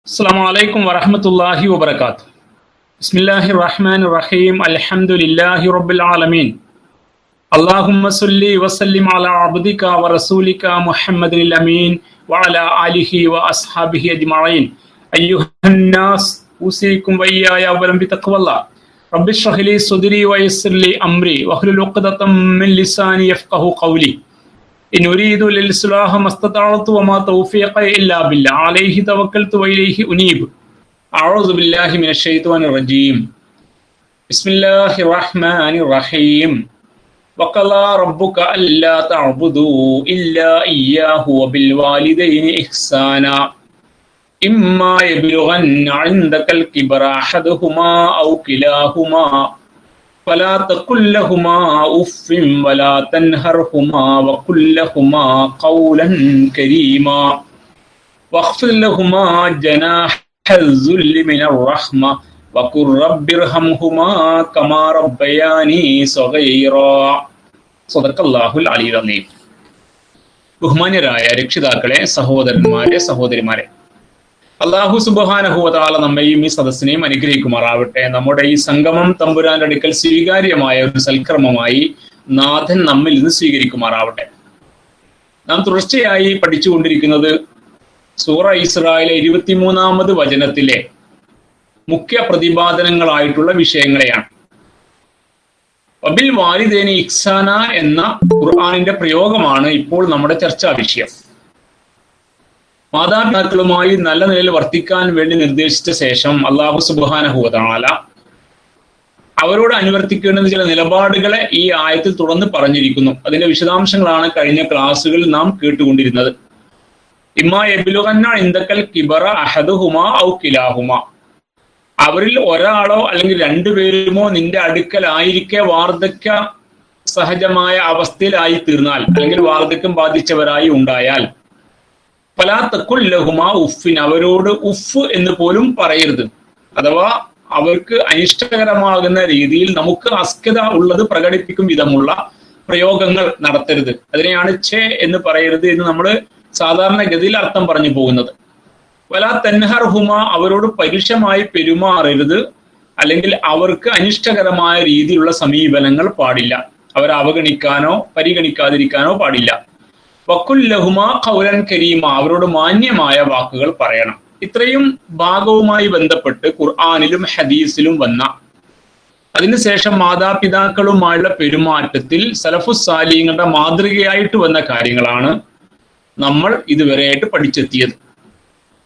السلام عليكم ورحمة الله وبركاته. بسم الله الرحمن الرحيم. الحمد لله رب العالمين. اللهم صل وسلم على عبدك ورسولك محمد الأمين وعلى آله وأصحابه أجمعين. أيها الناس أوصيكم وإياي أولا بتقوى الله. رب اشرح لي صدري ويسر لي أمري واحلل عقدة من لساني يفقهوا قولي. إن أريد للإصلاح ما استطعت وما توفيقي إلا بالله عليه توكلت وإليه أنيب. أعوذ بالله من الشيطان الرجيم. بسم الله الرحمن الرحيم. وقضى ربك ألا تعبدوا إلا إياه وبالوالدين إحسانا إما يبلغن عندك الكبر أحدهما أو كلاهما فلا تقل لهما أف ولا تنهرهما وقل لهما قولا كريما واخفض لهما جناح الذل من الرحمة وقل رب ارحمهما كما ربياني صغيرا. صدق الله العلي العظيم. ബഹുമാന്യരായ രക്ഷിതാക്കളെ, സഹോദരന്മാരെ, സഹോദരിമാരെ, അല്ലാഹു സുബ്ഹാനഹു വ തആല നമ്മയും ഈ സദസ്സിനെയും അനുഗ്രഹിക്കുമാറാവട്ടെ. നമ്മുടെ ഈ സംഗമം തമ്പുരാന്റെ അടുക്കൽ സ്വീകാര്യമായ ഒരു സൽക്കർമ്മമായി നാഥൻ നമ്മിൽ നിന്ന് സ്വീകരിക്കുമാറാവട്ടെ. നാം തുടർച്ചയായി പഠിച്ചുകൊണ്ടിരിക്കുന്നത് സൂറ ഇസ്രായിലെ 23-ാമത് വചനത്തിലെ മുഖ്യ പ്രതിപാദനങ്ങളായിട്ടുള്ള വിഷയങ്ങളെയാണ്. വബിൽ വാലിദൈനി ഇഹ്സാന എന്ന ഖുർആനിന്റെ പ്രയോഗമാണ് ഇപ്പോൾ നമ്മുടെ ചർച്ചാ വിഷയം. മാതാപിതാക്കളുമായി നല്ല നിലയിൽ വർത്തിക്കാൻ വേണ്ടി നിർദ്ദേശിച്ച ശേഷം അല്ലാഹു സുബ്ഹാനഹു വ തആല അവരോട് അനുവർത്തിക്കേണ്ടുന്ന ചില നിലപാടുകളെ ഈ ആയത്തിൽ തുടർന്ന് പറഞ്ഞിരിക്കുന്നു. അതിന്റെ വിശദാംശങ്ങളാണ് കഴിഞ്ഞ ക്ലാസ്സുകളിൽ നാം കേട്ടുകൊണ്ടിരുന്നത്. ഇമ്മാ യബ്ലുഗന്ന ഇൻദകൽ കിബറ അഹദുഹുമാ ഔ കിലാഹുമാ, അവരിൽ ഒരാളോ അല്ലെങ്കിൽ രണ്ടുപേരുമോ നിന്റെ അടുക്കലായിരിക്കെ വാർദ്ധക്യ സഹജമായ അവസ്ഥയിലായി തീർന്നാൽ, അല്ലെങ്കിൽ വാർദ്ധക്യം ബാധിച്ചവരായി ഉണ്ടായാൽ, ഫലാ തഖുൽ ലഹുമാ ഉഫിൻ, അവരോട് ഉഫ് എന്ന് പോലും പറയരുത്. അഥവാ അവർക്ക് അനിഷ്ടകരമാകുന്ന രീതിയിൽ നമുക്ക് അസ്കത ഉള്ളത് പ്രകടിപ്പിക്കും വിധമുള്ള പ്രയോഗങ്ങൾ നടത്തരുത്. അതിനെയാണ് ഛേ എന്ന് പറയരുത് എന്ന് നമ്മൾ സാധാരണഗതിയിൽ അർത്ഥം പറഞ്ഞു പോകുന്നത്. വലാ തൻഹർഹുമ, അവരോട് പരുഷമായി പെരുമാറരുത്, അല്ലെങ്കിൽ അവർക്ക് അനിഷ്ടകരമായ രീതിയിലുള്ള സമീപനങ്ങൾ പാടില്ല. അവരെ അവഗണിക്കാനോ പരിഗണിക്കാതിരിക്കാനോ പാടില്ല. വഖുൽ ലഹുമാ ഖൗലൻ കരീമ, അവരോട് മാന്യമായ വാക്കുകൾ പറയണം. ഇത്രയും ഭാഗവുമായി ബന്ധപ്പെട്ട് ഖുർആനിലും ഹദീസിലും വന്ന, അതിനുശേഷം മാതാപിതാക്കളുമായുള്ള പെരുമാറ്റത്തിൽ സലഫുസ് സാലിഹീങ്ങളുടെ മാതൃകയായിട്ട് വന്ന കാര്യങ്ങളാണ് നമ്മൾ ഇതുവരെയായിട്ട് പഠിച്ചെത്തിയത്.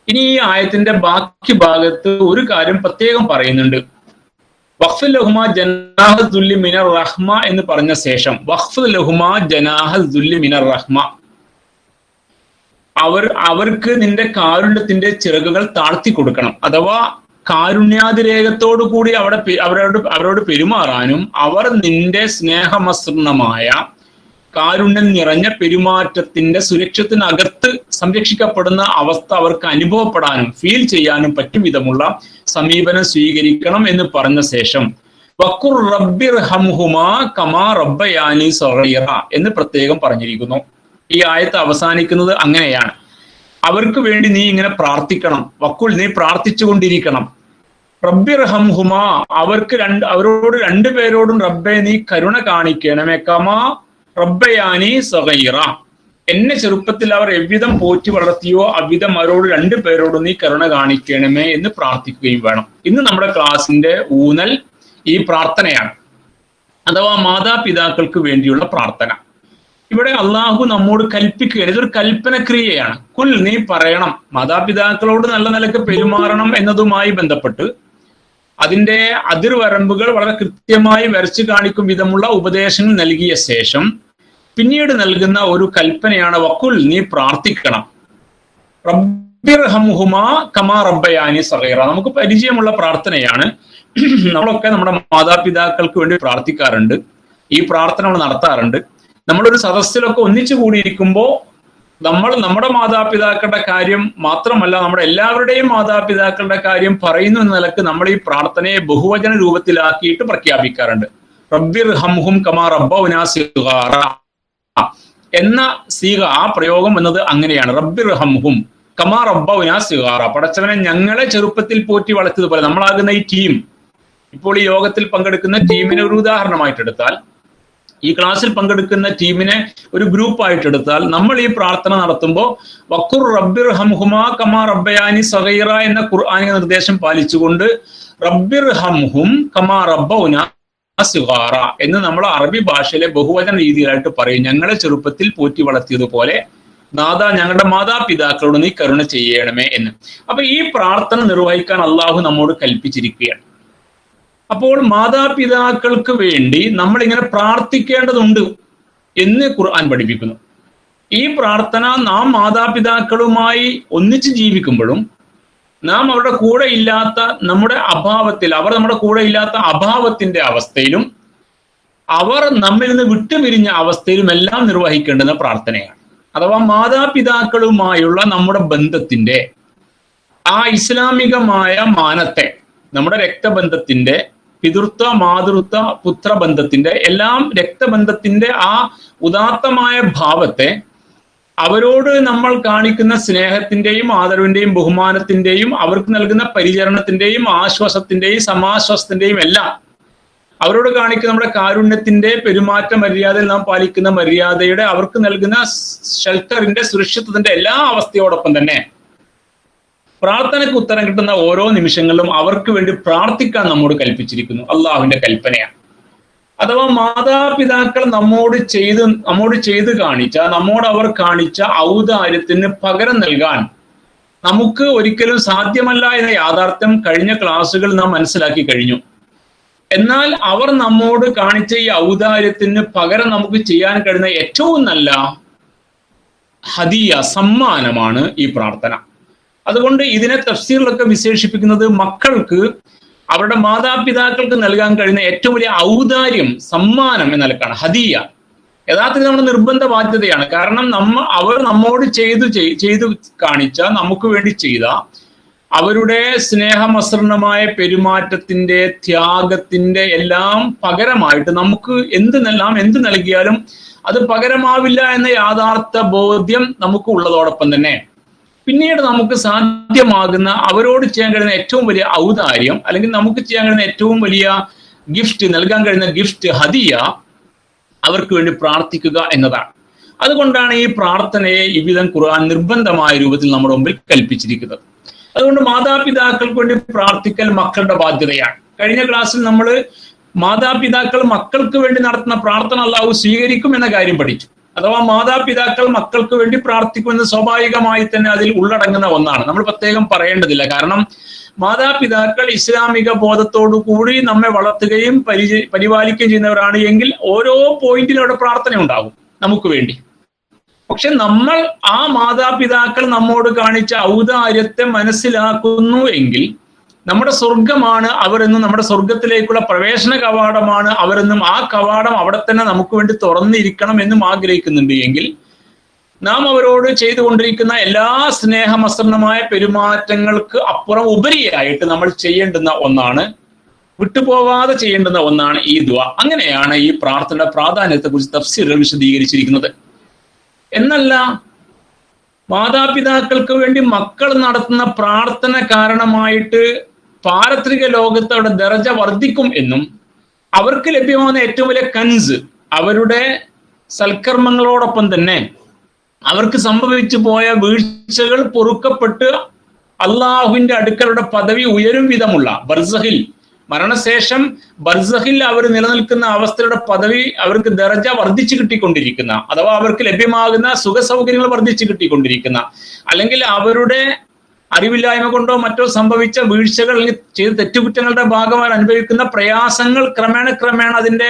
ഇനി ഈ ആയത്തിന്റെ ബാക്കി ഭാഗത്ത് ഒരു കാര്യം പ്രത്യേകം പറയുന്നുണ്ട്. വഖ്ഫ് ലഹുമാ ജനാഹ ദുല്ലി മിനർ റഹ്മ എന്ന് പറഞ്ഞ ശേഷം വഖ്ഫ് ലഹുമാ ജനാഹ ദുല്ലി മിനർ റഹ്മ, അവർക്ക് നിന്റെ കാരുണ്യത്തിന്റെ ചിറകുകൾ താഴ്ത്തി കൊടുക്കണം. അഥവാ കാരുണ്യാതിരേകത്തോടു കൂടി അവരോട് പെരുമാറാനും, അവർ നിന്റെ സ്നേഹമസൃണമായ കാരുണ്യം നിറഞ്ഞ പെരുമാറ്റത്തിന്റെ സുരക്ഷത്തിനകത്ത് സംരക്ഷിക്കപ്പെടുന്ന അവസ്ഥ അവർക്ക് അനുഭവപ്പെടാനും ഫീൽ ചെയ്യാനും പറ്റും വിധമുള്ള സമീപനം സ്വീകരിക്കണം എന്ന് പറഞ്ഞ ശേഷം വഖുർ റബ്ബിർഹംഹുമാ കമാ റബ്ബയാനി സഗീറ എന്ന് പ്രത്യേകം പറഞ്ഞിരിക്കുന്നു. ഈ ആയത്ത് അവസാനിക്കുന്നത് അങ്ങനെയാണ്. അവർക്ക് വേണ്ടി നീ ഇങ്ങനെ പ്രാർത്ഥിക്കണം. വഖുൽ, നീ പ്രാർത്ഥിച്ചുകൊണ്ടിരിക്കണം. റബ്ബിർഹംഹുമാ, അവരോട് രണ്ടുപേരോടും റബ്ബെ നീ കരുണ കാണിക്കണമേ. കമാ റബ്ബയാനി സഗീറ, എന്നെ ചെറുപ്പത്തിൽ അവർ എவ்விதം പോറ്റി വളർത്തിയോ അவ்விதം അവരോട് രണ്ടുപേരോടും നീ കരുണ കാണിക്കണമേ എന്ന് പ്രാർത്ഥിക്കുകയും വേണം. ഇന്ന് നമ്മുടെ ക്ലാസിന്റെ ഊന്നൽ ഈ പ്രാർത്ഥനയാണ്, അഥവാ മാതാപിതാക്കൾക്ക് വേണ്ടിയുള്ള പ്രാർത്ഥന. ഇവിടെ അള്ളാഹു നമ്മോട് കൽപ്പിക്കുകയാണ്. ഇതൊരു കൽപ്പനക്രിയയാണ്. കുൽ, നീ പറയണം. മാതാപിതാക്കളോട് നല്ല നിലക്ക് പെരുമാറണം എന്നതുമായി ബന്ധപ്പെട്ട് അതിന്റെ അതിർവരമ്പുകൾ വളരെ കൃത്യമായി വരച്ചു കാണിക്കും വിധമുള്ള ഉപദേശങ്ങൾ നൽകിയ ശേഷം പിന്നീട് നൽകുന്ന ഒരു കൽപ്പനയാണ് വഖുൽ, നീ പ്രാർത്ഥിക്കണം. റബ്ബിർഹംഹുമാ കമാ റബ്ബയാനി സഗീറ, നമുക്ക് പരിചയമുള്ള പ്രാർത്ഥനയാണ്. നമ്മളൊക്കെ നമ്മുടെ മാതാപിതാക്കൾക്ക് വേണ്ടി പ്രാർത്ഥിക്കാറുണ്ട്. ഈ പ്രാർത്ഥന നമ്മൾ നടത്താറുണ്ട്. നമ്മളൊരു സദസ്സിലൊക്കെ ഒന്നിച്ചു കൂടിയിരിക്കുമ്പോൾ നമ്മൾ നമ്മുടെ മാതാപിതാക്കളുടെ കാര്യം മാത്രമല്ല, നമ്മുടെ എല്ലാവരുടെയും മാതാപിതാക്കളുടെ കാര്യം പറയുന്നു എന്ന നിലക്ക് നമ്മൾ ഈ പ്രാർത്ഥനയെ ബഹുവചന രൂപത്തിലാക്കിയിട്ട് പ്രഖ്യാപിക്കാറുണ്ട്. റബ്ബിർഹംഹും കമാ റബ്ബൗനാ സിഗാറ എന്ന സീഗ, ആ പ്രയോഗം എന്നത് അങ്ങനെയാണ്. റബ്ബിർഹംഹും, കമാ റബ്ബൗനാ സിഗാറ, പടച്ചവനെ ഞങ്ങളെ ചെറുപ്പത്തിൽ പോറ്റി വളർത്തിയതുപോലെ. നമ്മളാകുന്ന ഈ ടീം, ഇപ്പോൾ ഈ യോഗത്തിൽ പങ്കെടുക്കുന്ന ടീമിനെ ഒരു ഉദാഹരണമായിട്ട് എടുത്താൽ, ഈ ക്ലാസ്സിൽ പങ്കെടുക്കുന്ന ടീമിനെ ഒരു ഗ്രൂപ്പായിട്ട് എടുത്താൽ, നമ്മൾ ഈ പ്രാർത്ഥന നടത്തുമ്പോൾ വഖുർ റബ്ബിർ ഹംഹുമാ കമാ റബ്ബയാനി സഗീറ എന്ന ഖുർആനിക നിർദ്ദേശം പാലിച്ചുകൊണ്ട് റബ്ബിർ ഹംഹും കമാ റബ്ബൗനാ സിഗാറ എന്ന് നമ്മൾ അറബി ഭാഷയിലെ ബഹുവചന രീതിയിലായിട്ട് പറയും. ഞങ്ങളെ ചെറുപ്പത്തിൽ പോറ്റി വളർത്തിയതുപോലെ നാഥ ഞങ്ങളുടെ മാതാപിതാക്കളോട് നീ കരുണ ചെയ്യണമേ എന്ന്. അപ്പൊ ഈ പ്രാർത്ഥന നിർവഹിക്കാൻ അള്ളാഹു നമ്മോട് കൽപ്പിച്ചിരിക്കുകയാണ്. അപ്പോൾ മാതാപിതാക്കൾക്ക് വേണ്ടി നമ്മൾ ഇങ്ങനെ പ്രാർത്ഥിക്കേണ്ടതുണ്ട് എന്ന് ഖുർആൻ പഠിപ്പിക്കുന്നു. ഈ പ്രാർത്ഥന നാം മാതാപിതാക്കളുമായി ഒന്നിച്ച് ജീവിക്കുമ്പോഴും, നാം അവരുടെ കൂടെ ഇല്ലാത്ത നമ്മുടെ അഭാവത്തിൽ, അവർ നമ്മുടെ കൂടെ ഇല്ലാത്ത അഭാവത്തിന്റെ അവസ്ഥയിലും, അവർ നമ്മിൽ നിന്ന് വിട്ടുപിരിഞ്ഞ അവസ്ഥയിലും എല്ലാം നിർവഹിക്കേണ്ടുന്ന പ്രാർത്ഥനയാണ്. അഥവാ മാതാപിതാക്കളുമായുള്ള നമ്മുടെ ബന്ധത്തിന്റെ ആ ഇസ്ലാമികമായ മാനത്തെ, നമ്മുടെ രക്തബന്ധത്തിന്റെ, പിതൃത്വ മാതൃത്വ പുത്രബന്ധത്തിന്റെ എല്ലാം രക്തബന്ധത്തിന്റെ ആ ഉദാത്തമായ ഭാവത്തെ, അവരോട് നമ്മൾ കാണിക്കുന്ന സ്നേഹത്തിന്റെയും ആദരവിന്റെയും ബഹുമാനത്തിന്റെയും അവർക്ക് നൽകുന്ന പരിചരണത്തിന്റെയും ആശ്വാസത്തിന്റെയും സമാശ്വാസത്തിന്റെയും എല്ലാം, അവരോട് കാണിക്കുന്ന നമ്മുടെ കാരുണ്യത്തിന്റെ പെരുമാറ്റ മര്യാദയിൽ നാം പാലിക്കുന്ന മര്യാദയുടെ, അവർക്ക് നൽകുന്ന ഷെൽട്ടറിന്റെ സുരക്ഷിതത്തിന്റെ എല്ലാ അവസ്ഥയോടൊപ്പം തന്നെ പ്രാർത്ഥനയ്ക്ക് ഉത്തരം കിട്ടുന്ന ഓരോ നിമിഷങ്ങളിലും അവർക്ക് വേണ്ടി പ്രാർത്ഥിക്കാൻ നമ്മോട് കൽപ്പിച്ചിരിക്കുന്നു. അള്ളാഹുവിന്റെ കൽപ്പനയാണ്. അഥവാ മാതാപിതാക്കൾ നമ്മോട് ചെയ്ത് കാണിച്ച, നമ്മോട് അവർ കാണിച്ച ഔദാര്യത്തിന് പകരം നൽകാൻ നമുക്ക് ഒരിക്കലും സാധ്യമല്ല എന്ന യാഥാർത്ഥ്യം കഴിഞ്ഞ ക്ലാസ്സുകൾ നാം മനസ്സിലാക്കി കഴിഞ്ഞു. എന്നാൽ അവർ നമ്മോട് കാണിച്ച ഈ ഔദാര്യത്തിന് പകരം നമുക്ക് ചെയ്യാൻ കഴിയുന്ന ഏറ്റവും നല്ല ഹദിയ, സമ്മാനമാണ് ഈ പ്രാർത്ഥന. അതുകൊണ്ട് ഇതിനെ തഫ്സീറിലൊക്കെ വിശേഷിപ്പിക്കുന്നത് മക്കൾക്ക് അവരുടെ മാതാപിതാക്കൾക്ക് നൽകാൻ കഴിയുന്ന ഏറ്റവും വലിയ ഔദാര്യം, സമ്മാനം എന്ന നിലക്കാണ്. ഹദിയ യഥാർത്ഥത്തിൽ നമ്മുടെ നിർബന്ധ ബാധ്യതയാണ്. കാരണം അവർ നമ്മോട് ചെയ്തു കാണിച്ച, നമുക്ക് വേണ്ടി ചെയ്ത അവരുടെ സ്നേഹമസൃണമായ പെരുമാറ്റത്തിന്റെ, ത്യാഗത്തിന്റെ എല്ലാം പകരമായിട്ട് നമുക്ക് എന്ത് നൽകിയാലും അത് പകരമാവില്ല എന്ന യാഥാർത്ഥ ബോധ്യം നമുക്ക് ഉള്ളതോടൊപ്പം തന്നെ പിന്നീട് നമുക്ക് സാധ്യമാകുന്ന, അവരോട് ചെയ്യാൻ കഴിയുന്ന ഏറ്റവും വലിയ ഔദാര്യം, അല്ലെങ്കിൽ നമുക്ക് ചെയ്യാൻ കഴിയുന്ന ഏറ്റവും വലിയ ഗിഫ്റ്റ്, നൽകാൻ കഴിയുന്ന ഗിഫ്റ്റ്, ഹദിയ, അവർക്ക് വേണ്ടി പ്രാർത്ഥിക്കുക എന്നതാണ്. അതുകൊണ്ടാണ് ഈ പ്രാർത്ഥനയെ ഇവിധം ഖുർആൻ നിർബന്ധമായ രൂപത്തിൽ നമ്മുടെ മുമ്പിൽ കൽപ്പിച്ചിരിക്കുന്നത്. അതുകൊണ്ട് മാതാപിതാക്കൾക്ക് വേണ്ടി പ്രാർത്ഥിക്കൽ മക്കളുടെ ബാധ്യതയാണ്. കഴിഞ്ഞ ക്ലാസ്സിൽ നമ്മൾ മാതാപിതാക്കൾ മക്കൾക്ക് വേണ്ടി നടത്തുന്ന പ്രാർത്ഥന അല്ലാഹു സ്വീകരിക്കും എന്ന കാര്യം പഠിച്ചു. അഥവാ മാതാപിതാക്കൾ മക്കൾക്ക് വേണ്ടി പ്രാർത്ഥിക്കുമെന്ന് സ്വാഭാവികമായി തന്നെ അതിൽ ഉള്ളടങ്ങുന്ന ഒന്നാണ്, നമ്മൾ പ്രത്യേകം പറയേണ്ടതില്ല. കാരണം മാതാപിതാക്കൾ ഇസ്ലാമിക ബോധത്തോടു കൂടി നമ്മെ വളർത്തുകയും പരിപാലിക്കുകയും ചെയ്യുന്നവരാണ് എങ്കിൽ ഓരോ പോയിന്റിലും അവിടെ പ്രാർത്ഥന ഉണ്ടാകും നമുക്ക് വേണ്ടി. പക്ഷെ നമ്മൾ ആ മാതാപിതാക്കൾ നമ്മോട് കാണിച്ച ഔദാര്യത്തെ മനസ്സിലാക്കുന്നു എങ്കിൽ നമ്മുടെ സ്വർഗമാണ് അവരെന്നും, നമ്മുടെ സ്വർഗത്തിലേക്കുള്ള പ്രവേശന കവാടമാണ് അവരെന്നും, ആ കവാടം അവിടെ തന്നെ നമുക്ക് വേണ്ടി തുറന്നിരിക്കണം എന്നും ആഗ്രഹിക്കുന്നുണ്ട് എങ്കിൽ നാം അവരോട് ചെയ്തുകൊണ്ടിരിക്കുന്ന എല്ലാ സ്നേഹമസൃണമായ പെരുമാറ്റങ്ങൾക്ക് അപ്പുറം ഉപരിയായിട്ട് നമ്മൾ ചെയ്യേണ്ടുന്ന ഒന്നാണ്, വിട്ടുപോവാതെ ചെയ്യേണ്ടുന്ന ഒന്നാണ് ഈ ദുആ. അങ്ങനെയാണ് ഈ പ്രാർത്ഥനയുടെ പ്രാധാന്യത്തെ കുറിച്ച് തഫ്സീറുകൾ വിശദീകരിച്ചിരിക്കുന്നത്. എന്നല്ല, മാതാപിതാക്കൾക്ക് വേണ്ടി മക്കൾ നടത്തുന്ന പ്രാർത്ഥന കാരണമായിട്ട് പാരത്രിക ലോകത്ത് അവിടെ ദറജ വർദ്ധിക്കും എന്നും, അവർക്ക് ലഭ്യമാകുന്ന ഏറ്റവും വലിയ കൻസ് അവരുടെ സൽക്കർമ്മങ്ങളോടൊപ്പം തന്നെ അവർക്ക് സംഭവിച്ചു പോയ വീഴ്ചകൾ പൊറുക്കപ്പെട്ട് അള്ളാഹുവിന്റെ അടുക്കലുള്ള പദവി ഉയരും വിധമുള്ള ബർസഹിൽ, മരണശേഷം ബർസഹിൽ അവർ നിലനിൽക്കുന്ന അവസ്ഥയുടെ പദവി, അവർക്ക് ദറജ വർദ്ധിച്ചു കിട്ടിക്കൊണ്ടിരിക്കുന്ന, അഥവാ അവർക്ക് ലഭ്യമാകുന്ന സുഖസൗകര്യങ്ങൾ വർദ്ധിച്ചു കിട്ടിക്കൊണ്ടിരിക്കുന്ന, അല്ലെങ്കിൽ അവരുടെ അറിവില്ലായ്മ കൊണ്ടോ മറ്റോ സംഭവിച്ച വീഴ്ചകൾ അല്ലെങ്കിൽ ചെയ്ത തെറ്റുകുറ്റങ്ങളുടെ ഭാഗമായി അനുഭവിക്കുന്ന പ്രയാസങ്ങൾ ക്രമേണ അതിന്റെ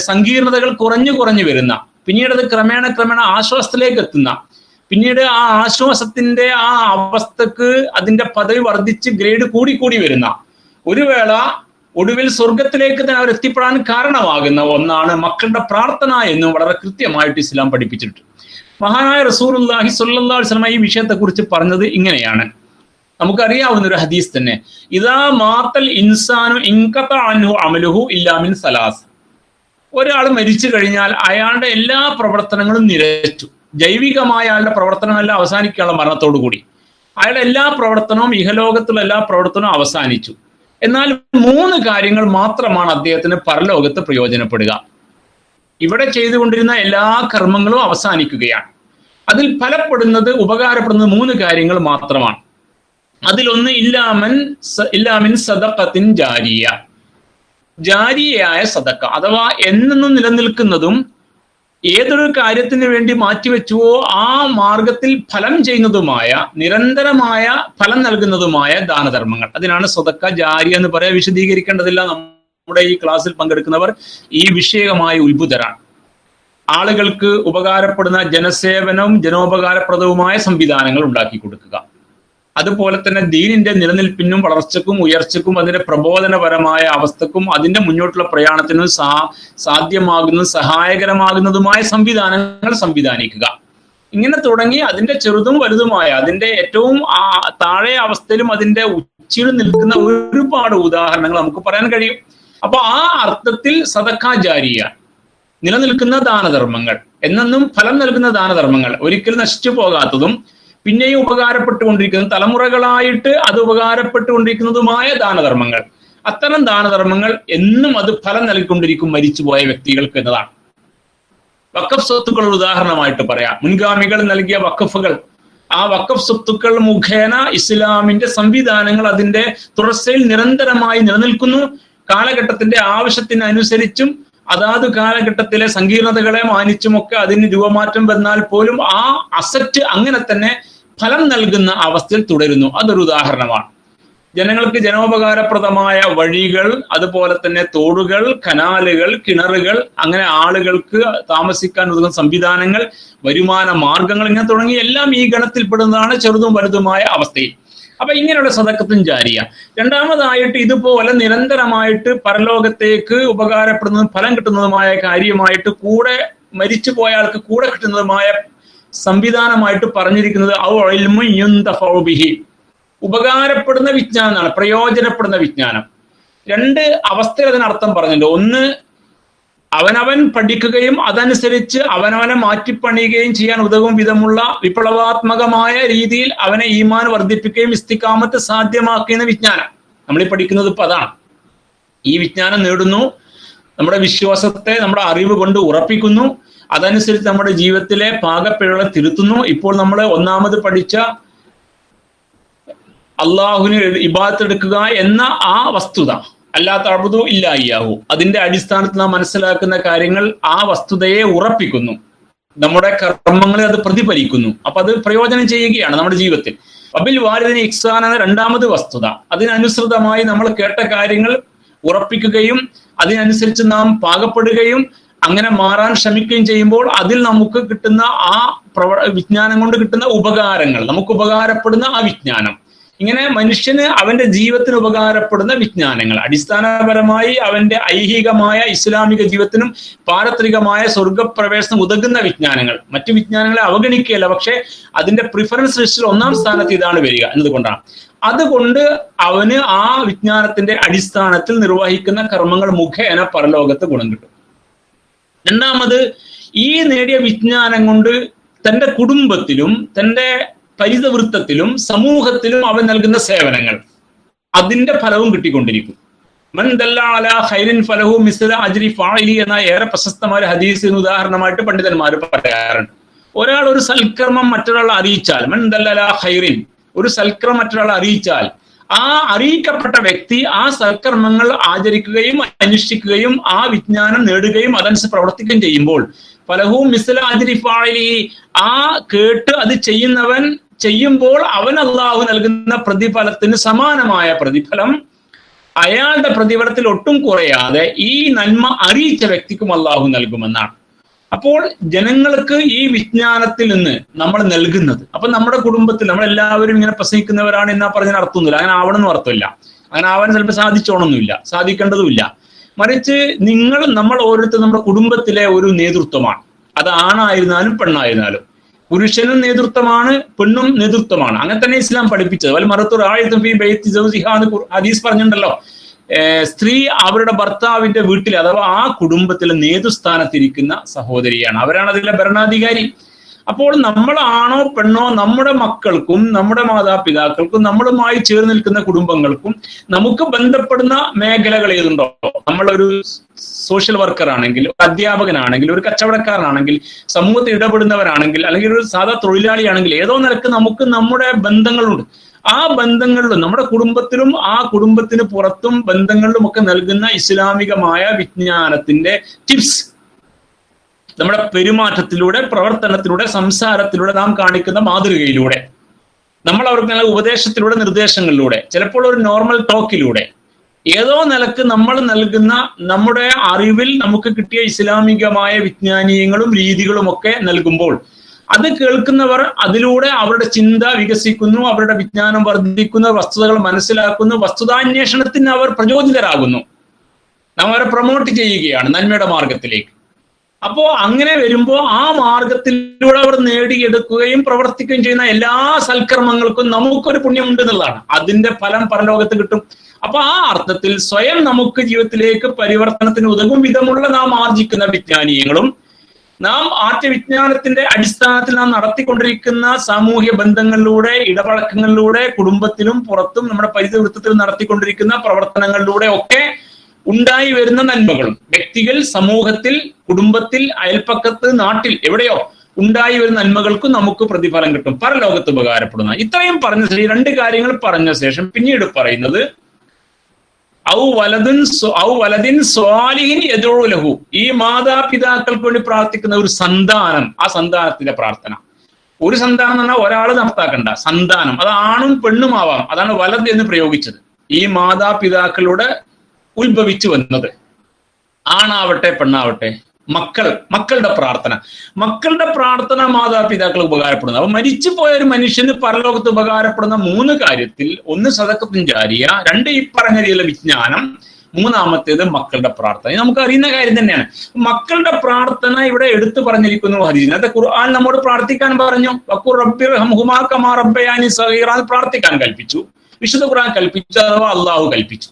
സങ്കീർണതകൾ കുറഞ്ഞു വരുന്ന, പിന്നീട് അത് ക്രമേണ ആശ്വാസത്തിലേക്ക് എത്തുന്ന, പിന്നീട് ആ ആശ്വാസത്തിന്റെ ആ അവസ്ഥക്ക് അതിന്റെ പദവി വർദ്ധിച്ച് ഗ്രേഡ് കൂടി വരുന്ന, ഒരു വേള ഒടുവിൽ സ്വർഗത്തിലേക്ക് തന്നെ അവർ എത്തിപ്പെടാൻ കാരണമാകുന്ന ഒന്നാണ് മക്കളുടെ പ്രാർത്ഥന എന്നും വളരെ കൃത്യമായിട്ട് ഇസ്ലാം പഠിപ്പിച്ചിട്ടുണ്ട്. മഹാനായ റസൂലുള്ളാഹി സ്വല്ലല്ലാഹു അലൈഹി വസല്ലം ഈ വിഷയത്തെ കുറിച്ച് പറഞ്ഞത് ഇങ്ങനെയാണ്. നമുക്കറിയാവുന്ന ഒരു ഹദീസ് തന്നെ, ഇദാ മാത്തൽ ഇൻസാനു ഇൻഖത അൻഹു അമലുഹു ഇല്ലാ മിൻ സലാസ്. ഒരാൾ മരിച്ചു കഴിഞ്ഞാൽ അയാളുടെ എല്ലാ പ്രവർത്തനങ്ങളും നിലച്ചു. ജൈവികമായ അയാളുടെ പ്രവർത്തനമെല്ലാം അവസാനിക്കാനുള്ള മരണത്തോടു കൂടി. അയാളുടെ എല്ലാ പ്രവർത്തനവും, ഇഹലോകത്തുള്ള എല്ലാ പ്രവർത്തനവും അവസാനിച്ചു. എന്നാൽ 3 കാര്യങ്ങൾ മാത്രമാണ് അദ്ദേഹത്തിന് പരലോകത്ത് പ്രയോജനപ്പെടുക. ഇവിടെ ചെയ്തുകൊണ്ടിരുന്ന എല്ലാ കർമ്മങ്ങളും അവസാനിക്കുകയാണ്. അതിൽ ഫലപ്പെടുന്നത്, ഉപകാരപ്പെടുന്നത് 3 കാര്യങ്ങൾ മാത്രമാണ്. അതിലൊന്ന് ഇല്ലാമിൻ സദഖത്തിൻ ജാരിയ, ജാരിയായ സദക്ക, അഥവാ എന്നെന്നും നിലനിൽക്കുന്നതും ഏതൊരു കാര്യത്തിന് വേണ്ടി മാറ്റിവെച്ചുവോ ആ മാർഗത്തിൽ ഫലം ചെയ്യുന്നതുമായ, നിരന്തരമായ ഫലം നൽകുന്നതുമായ ദാനധർമ്മങ്ങൾ, അതിനാണ് സദക്ക ജാരിയ എന്ന് പറയാൻ വിശദീകരിക്കേണ്ടതില്ല. നമ്മുടെ ഈ ക്ലാസ്സിൽ പങ്കെടുക്കുന്നവർ ഈ വിഷയകമായ ഉത്ഭുതരാണ്. ആളുകൾക്ക് ഉപകാരപ്പെടുന്ന ജനസേവനവും ജനോപകാരപ്രദവുമായ സംവിധാനങ്ങൾ ഉണ്ടാക്കി കൊടുക്കുക. അതുപോലെ തന്നെ ദീനിന്റെ നിലനിൽപ്പിനും വളർച്ചക്കും ഉയർച്ചക്കും അതിന്റെ പ്രബോധനപരമായ അവസ്ഥക്കും അതിന്റെ മുന്നോട്ടുള്ള പ്രയാണത്തിനും സാധ്യമാകുന്നതും സഹായകരമാകുന്നതുമായ സംവിധാനങ്ങൾ സംവിധാനിക്കുക. ഇങ്ങനെ തുടങ്ങി അതിന്റെ ചെറുതും വലുതുമായ, അതിന്റെ ഏറ്റവും താഴെ അവസ്ഥയിലും അതിന്റെ ഉച്ചിയിൽ നിൽക്കുന്ന ഒരുപാട് ഉദാഹരണങ്ങൾ നമുക്ക് പറയാൻ കഴിയും. അപ്പൊ ആ അർത്ഥത്തിൽ സദഖ ജാരിയ, നിലനിൽക്കുന്ന ദാനധർമ്മങ്ങൾ, എന്നെന്നും ഫലം നൽകുന്ന ദാനധർമ്മങ്ങൾ, ഒരിക്കലും നശിച്ചു പോകാത്തതും പിന്നെയും ഉപകാരപ്പെട്ടുകൊണ്ടിരിക്കുന്നതും തലമുറകളായിട്ട് അത് ഉപകാരപ്പെട്ടുകൊണ്ടിരിക്കുന്നതുമായ ദാനധർമ്മങ്ങൾ. അത്തരം ദാനധർമ്മങ്ങൾ എന്നും അത് ഫലം നൽകിക്കൊണ്ടിരിക്കും മരിച്ചുപോയ വ്യക്തികൾക്ക് എന്നതാണ്. വഖഫ് സ്വത്തുക്കൾ ഉദാഹരണമായിട്ട് പറയാം. മുൻഗാമികൾ നൽകിയ വഖഫുകൾ, ആ വഖഫ് സ്വത്തുക്കൾ മുഖേന ഇസ്ലാമിന്റെ സംവിധാനങ്ങൾ അതിന്റെ തുടർച്ചയിൽ നിരന്തരമായി നിലനിൽക്കുന്നു. കാലഘട്ടത്തിന്റെ ആവശ്യത്തിനനുസരിച്ചും അതാത് കാലഘട്ടത്തിലെ സങ്കീർണതകളെ മാനിച്ചുമൊക്കെ അതിന് രൂപമാറ്റം വന്നാൽ പോലും ആ അസറ്റ് അങ്ങനെ തന്നെ ഫലം നൽകുന്ന അവസ്ഥയിൽ തുടരുന്നു. അതൊരു ഉദാഹരണമാണ്. ജനങ്ങൾക്ക് ജനോപകാരപ്രദമായ വഴികൾ, അതുപോലെ തന്നെ തോടുകൾ, കനാലുകൾ, കിണറുകൾ, അങ്ങനെ ആളുകൾക്ക് താമസിക്കാൻ ഉതകുന്ന സംവിധാനങ്ങൾ, വരുമാന മാർഗങ്ങൾ, ഇങ്ങനെ തുടങ്ങി എല്ലാം ഈ ഗണത്തിൽപ്പെടുന്നതാണ് ചെറുതും വലുതുമായ അവസ്ഥയിൽ. അപ്പൊ ഇങ്ങനെയുള്ള സദഖത്തുൻ ജാരിയ. രണ്ടാമതായിട്ട് ഇതുപോലെ നിരന്തരമായിട്ട് പരലോകത്തേക്ക് ഉപകാരപ്പെടുന്നതും ഫലം കിട്ടുന്നതുമായ കാര്യമായിട്ട് കൂടെ മരിച്ചു പോയ ആൾക്ക് കൂടെ കിട്ടുന്നതുമായ സംവിധാനമായിട്ട് പറഞ്ഞിരിക്കുന്നത് ഔ ഇൽമുൻ യുന്തഫഉ ബിഹി, ഉപകാരപ്പെടുന്ന വിജ്ഞാനമാണ്, പ്രയോജനപ്പെടുന്ന വിജ്ഞാനം. 2 അവസ്ഥയിൽ അതിനർത്ഥം പറഞ്ഞിട്ടുണ്ട്. ഒന്ന്, അവനവൻ പഠിക്കുകയും അതനുസരിച്ച് അവനവനെ മാറ്റിപ്പണിയുകയും ചെയ്യാൻ ഉതകും വിധമുള്ള വിപ്ലവാത്മകമായ രീതിയിൽ അവനെ ഈമാൻ വർദ്ധിപ്പിക്കുകയും ഇസ്തിഖാമത്ത് സാധ്യമാക്കുന്ന വിജ്ഞാനം. നമ്മളീ പഠിക്കുന്നത് ഇപ്പൊ അതാണ്. ഈ വിജ്ഞാനം നേടുന്നു, നമ്മുടെ വിശ്വാസത്തെ നമ്മുടെ അറിവ് കൊണ്ട് ഉറപ്പിക്കുന്നു, അതനുസരിച്ച് നമ്മുടെ ജീവിതത്തിലെ പാകപ്പിഴകളെ തിരുത്തുന്നു. ഇപ്പോൾ നമ്മൾ ഒന്നാമത് പഠിച്ച അള്ളാഹുവിന് ഇബാദത്ത് എടുക്കുക എന്ന ആ വസ്തുത, അല്ലാത്ത അഅ്ബുദു ഇല്ലാ ഇയ്യാഹു, അതിന്റെ അടിസ്ഥാനത്തിൽ നാം മനസ്സിലാക്കുന്ന കാര്യങ്ങൾ ആ വസ്തുതയെ ഉറപ്പിക്കുന്നു, നമ്മുടെ കർമ്മങ്ങളെ അത് പ്രതിഫലിക്കുന്നു. അപ്പൊ അത് പ്രയോജനം ചെയ്യുകയാണ് നമ്മുടെ ജീവിതത്തിൽ. വബിൽ വാലിദിനി ഇഹ്സാന എന്ന 2ാമത് വസ്തുത, അതിനനുസൃതമായി നമ്മൾ കേട്ട കാര്യങ്ങൾ ഉറപ്പിക്കുകയും അതിനനുസരിച്ച് നാം പാകപ്പെടുകയും അങ്ങനെ മാറാൻ ശ്രമിക്കുകയും ചെയ്യുമ്പോൾ അതിൽ നമുക്ക് കിട്ടുന്ന ആ വിജ്ഞാനം കൊണ്ട് കിട്ടുന്ന ഉപകാരങ്ങൾ, നമുക്ക് ഉപകാരപ്പെടുന്ന ആ വിജ്ഞാനം, ഇങ്ങനെ മനുഷ്യന് അവന്റെ ജീവിതത്തിന് ഉപകാരപ്പെടുന്ന വിജ്ഞാനങ്ങൾ, അടിസ്ഥാനപരമായി അവന്റെ ഐഹികമായ ഇസ്ലാമിക ജീവിതത്തിനും പാരത്രികമായ സ്വർഗപ്രവേശനം ഉതകുന്ന വിജ്ഞാനങ്ങൾ. മറ്റു വിജ്ഞാനങ്ങളെ അവഗണിക്കുകയല്ല, പക്ഷെ അതിന്റെ പ്രിഫറൻസ് ലിസ്റ്റിൽ 1ാം സ്ഥാനത്ത് ഇതാണ് വരിക എന്നതുകൊണ്ടാണ്. അതുകൊണ്ട് അവന് ആ വിജ്ഞാനത്തിന്റെ അടിസ്ഥാനത്തിൽ നിർവഹിക്കുന്ന കർമ്മങ്ങൾ മുഖേന പരലോകത്ത് ഗുണം കിട്ടും. 2ാമത്, ഈ നേടിയ വിജ്ഞാനം കൊണ്ട് തന്റെ കുടുംബത്തിലും തന്റെ പരിതവൃത്തത്തിലും സമൂഹത്തിലും അവൻ നൽകുന്ന സേവനങ്ങൾ, അതിന്റെ ഫലവും കിട്ടിക്കൊണ്ടിരിക്കും. മൻ ദല്ല അലാ ഖൈരിൻ ഫലഹു മിസ്ല അജ്രി ഫാഇലി എന്ന ഏറെ പ്രശസ്തമായ ഹദീസിന് ഉദാഹരണമായിട്ട് പണ്ഡിതന്മാർ പറയാറുണ്ട്. ഒരാൾ ഒരു സൽക്കർമ്മം മറ്റൊരാളെ അറിയിച്ചാൽ, മൻ ദല്ല അലാ ഖൈറിൻ, ഒരു സൽക്കർമ്മം മറ്റൊരാളെ അറിയിച്ചാൽ ആ അറിയിക്കപ്പെട്ട വ്യക്തി ആ സൽക്കർമ്മങ്ങൾ ആചരിക്കുകയും അനുഷ്ഠിക്കുകയും ആ വിജ്ഞാനം നേടുകയും അതനുസരിച്ച് പ്രവർത്തിക്കുകയും ചെയ്യുമ്പോൾ ഫലഹു മിസ്ല അജ്രി ഫാഇലി, ആ കേട്ട് അത് ചെയ്യുന്നവൻ ചെയ്യുമ്പോൾ അവൻ അള്ളാഹു നൽകുന്ന പ്രതിഫലത്തിന് സമാനമായ പ്രതിഫലം അയാളുടെ പ്രതിഫലത്തിൽ ഒട്ടും കുറയാതെ ഈ നന്മ അറിയിച്ച വ്യക്തിക്കും അള്ളാഹു നൽകുമെന്നാണ്. അപ്പോൾ ജനങ്ങൾക്ക് ഈ വിജ്ഞാനത്തിൽ നിന്ന് നമ്മൾ നൽകുന്നത്, അപ്പൊ നമ്മുടെ കുടുംബത്തിൽ നമ്മളെല്ലാവരും ഇങ്ങനെ പ്രസംഗിക്കുന്നവരാണ് എന്നാ പറഞ്ഞാൽ അർത്ഥമൊന്നുമില്ല. അങ്ങനെ ആവണമെന്നും അർത്ഥമില്ല. അങ്ങനെ ആവാൻ ചിലപ്പോൾ സാധിച്ചോണമെന്നില്ല, സാധിക്കേണ്ടതുമില്ല. മറിച്ച് നമ്മൾ ഓരോരുത്തരും നമ്മുടെ കുടുംബത്തിലെ ഒരു നേതൃത്വമാണ്. അത് ആണായിരുന്നാലും പെണ്ണായിരുന്നാലും. പുരുഷനും നേതൃത്വമാണ്, പെണ്ണും നേതൃത്വമാണ്. അങ്ങനെ തന്നെ ഇസ്ലാം പഠിപ്പിച്ചത്. വൽ മറത്തു റായിത്തുൻ ഫീ ബൈത്തി സൗജിഹാ എന്ന് ഹദീസ് പറഞ്ഞിട്ടുണ്ടല്ലോ. സ്ത്രീ അവരുടെ ഭർത്താവിന്റെ വീട്ടിൽ അഥവാ ആ കുടുംബത്തിലെ നേതൃസ്ഥാനത്തിരിക്കുന്ന സഹോദരിയാണ്. അവരാണ് അതിലെ ഭരണാധികാരി. അപ്പോൾ നമ്മളാണോ പെണ്ണോ നമ്മുടെ മക്കൾക്കും നമ്മുടെ മാതാപിതാക്കൾക്കും നമ്മളുമായി ചേർന്ന് നിൽക്കുന്ന കുടുംബങ്ങൾക്കും നമുക്ക് ബന്ധപ്പെടുന്ന മേഖലകൾ ഏതുണ്ടോ? നമ്മളൊരു സോഷ്യൽ വർക്കർ ആണെങ്കിൽ, ഒരു അധ്യാപകനാണെങ്കിൽ, ഒരു കച്ചവടക്കാരനാണെങ്കിൽ, സമൂഹത്തിൽ ഇടപെടുന്നവരാണെങ്കിൽ, അല്ലെങ്കിൽ ഒരു സാധാ തൊഴിലാളിയാണെങ്കിൽ, ഏതോ നിലക്ക് നമുക്ക് നമ്മുടെ ബന്ധങ്ങളുണ്ട്. ആ ബന്ധങ്ങളിലും നമ്മുടെ കുടുംബത്തിലും ആ കുടുംബത്തിന് പുറത്തും ബന്ധങ്ങളിലും ഒക്കെ നൽകുന്ന ഇസ്ലാമികമായ വിജ്ഞാനത്തിന്റെ ടിപ്സ് നമ്മുടെ പെരുമാറ്റത്തിലൂടെ, പ്രവർത്തനത്തിലൂടെ, സംസാരത്തിലൂടെ, നാം കാണിക്കുന്ന മാതൃകയിലൂടെ, നമ്മൾ അവർക്ക് നൽകുന്ന ഉപദേശത്തിലൂടെ, നിർദ്ദേശങ്ങളിലൂടെ, ചിലപ്പോൾ ഒരു നോർമൽ ടോക്കിലൂടെ, ഏതോ നിലക്ക് നമ്മൾ നൽകുന്ന നമ്മുടെ അറിവിൽ നമുക്ക് കിട്ടിയ ഇസ്ലാമികമായ വിജ്ഞാനീയങ്ങളും രീതികളും ഒക്കെ നൽകുമ്പോൾ അത് കേൾക്കുന്നവർ അതിലൂടെ അവരുടെ ചിന്ത വികസിക്കുന്നു, അവരുടെ വിജ്ഞാനം വർദ്ധിക്കുന്നു, വസ്തുതകൾ മനസ്സിലാക്കുന്നു, വസ്തുതാന്വേഷണത്തിന് അവർ പ്രചോദിതരാകുന്നു. നാം അവരെ പ്രൊമോട്ട് ചെയ്യുകയാണ് നന്മയുടെ മാർഗത്തിലേക്ക്. അപ്പോ അങ്ങനെ വരുമ്പോൾ ആ മാർഗത്തിലൂടെ അവർ നേടിയെടുക്കുകയും പ്രവർത്തിക്കുകയും ചെയ്യുന്ന എല്ലാ സൽക്കർമ്മങ്ങൾക്കും നമുക്കൊരു പുണ്യമുണ്ട് എന്നുള്ളതാണ്. അതിന്റെ ഫലം പരലോകത്ത് കിട്ടും. അപ്പൊ ആ അർത്ഥത്തിൽ സ്വയം നമുക്ക് ജീവിതത്തിലേക്ക് പരിവർത്തനത്തിന് ഉതകും വിധമുള്ള നാം ആർജിക്കുന്ന വിജ്ഞാനീയങ്ങളും നാം വിജ്ഞാനത്തിന്റെ അടിസ്ഥാനത്തിൽ നാം നടത്തിക്കൊണ്ടിരിക്കുന്ന സാമൂഹ്യ ബന്ധങ്ങളിലൂടെ, ഇടപഴക്കങ്ങളിലൂടെ, കുടുംബത്തിലും പുറത്തും നമ്മുടെ പരിധിവൃത്തത്തിൽ നടത്തിക്കൊണ്ടിരിക്കുന്ന പ്രവർത്തനങ്ങളിലൂടെ ഒക്കെ ഉണ്ടായി വരുന്ന നന്മകളും, വ്യക്തികൾ, സമൂഹത്തിൽ, കുടുംബത്തിൽ, അയൽപ്പക്കത്ത്, നാട്ടിൽ എവിടെയോ ഉണ്ടായി വരുന്ന നന്മകൾക്കും നമുക്ക് പ്രതിഫലം കിട്ടും, പരലോകത്ത് ഉപകാരപ്പെടുന്ന. ഇത്രയും പറഞ്ഞ ശേഷം, രണ്ട് കാര്യങ്ങൾ പറഞ്ഞ ശേഷം പിന്നീട് പറയുന്നത് ഔ വലദിൻ സ്വാലിഹിൻ യദ്ഉ ലഹു, ഈ മാതാപിതാക്കൾക്ക് വേണ്ടി പ്രാർത്ഥിക്കുന്ന ഒരു സന്താനം, ആ സന്താനത്തിന്റെ പ്രാർത്ഥന. ഒരു സന്താനം എന്ന് പറഞ്ഞാൽ ഒരാൾ നടത്താക്കണ്ട, സന്താനം, അത് ആണും പെണ്ണും ആവാം. അതാണ് വലത് എന്ന് പ്രയോഗിച്ചത്. ഈ മാതാപിതാക്കളുടെ ഉത്ഭവിച്ചു വന്നത്, ആണാവട്ടെ പെണ്ണാവട്ടെ, മക്കളുടെ പ്രാർത്ഥന മാതാപിതാക്കൾ ഉപകാരപ്പെടുന്നത്. അപ്പൊ മരിച്ചു പോയ ഒരു മനുഷ്യന് പരലോകത്ത് ഉപകാരപ്പെടുന്ന 3 കാര്യത്തിൽ, ഒന്ന് സദഖത്തുൻ ജാരിയ, 2 ഈ പറഞ്ഞ രീതിയിലുള്ള വിജ്ഞാനം, 3-ാമത്തേത് മക്കളുടെ പ്രാർത്ഥന. നമുക്ക് അറിയുന്ന കാര്യം തന്നെയാണ്. മക്കളുടെ പ്രാർത്ഥന ഇവിടെ എടുത്തു പറഞ്ഞിരിക്കുന്നു ഹദീസിൽ. അത് ഖുർആൻ നമ്മോട് പ്രാർത്ഥിക്കാൻ പറഞ്ഞു. വഖുർ റബ്ബിർഹംഹുമാ കമാ റബ്ബയാനി സഗീറ, പ്രാർത്ഥിക്കാൻ കൽപ്പിച്ചു. വിശുദ്ധ ഖുർആൻ കൽപ്പിച്ചു, അഥവാ അള്ളാഹു കൽപ്പിച്ചു.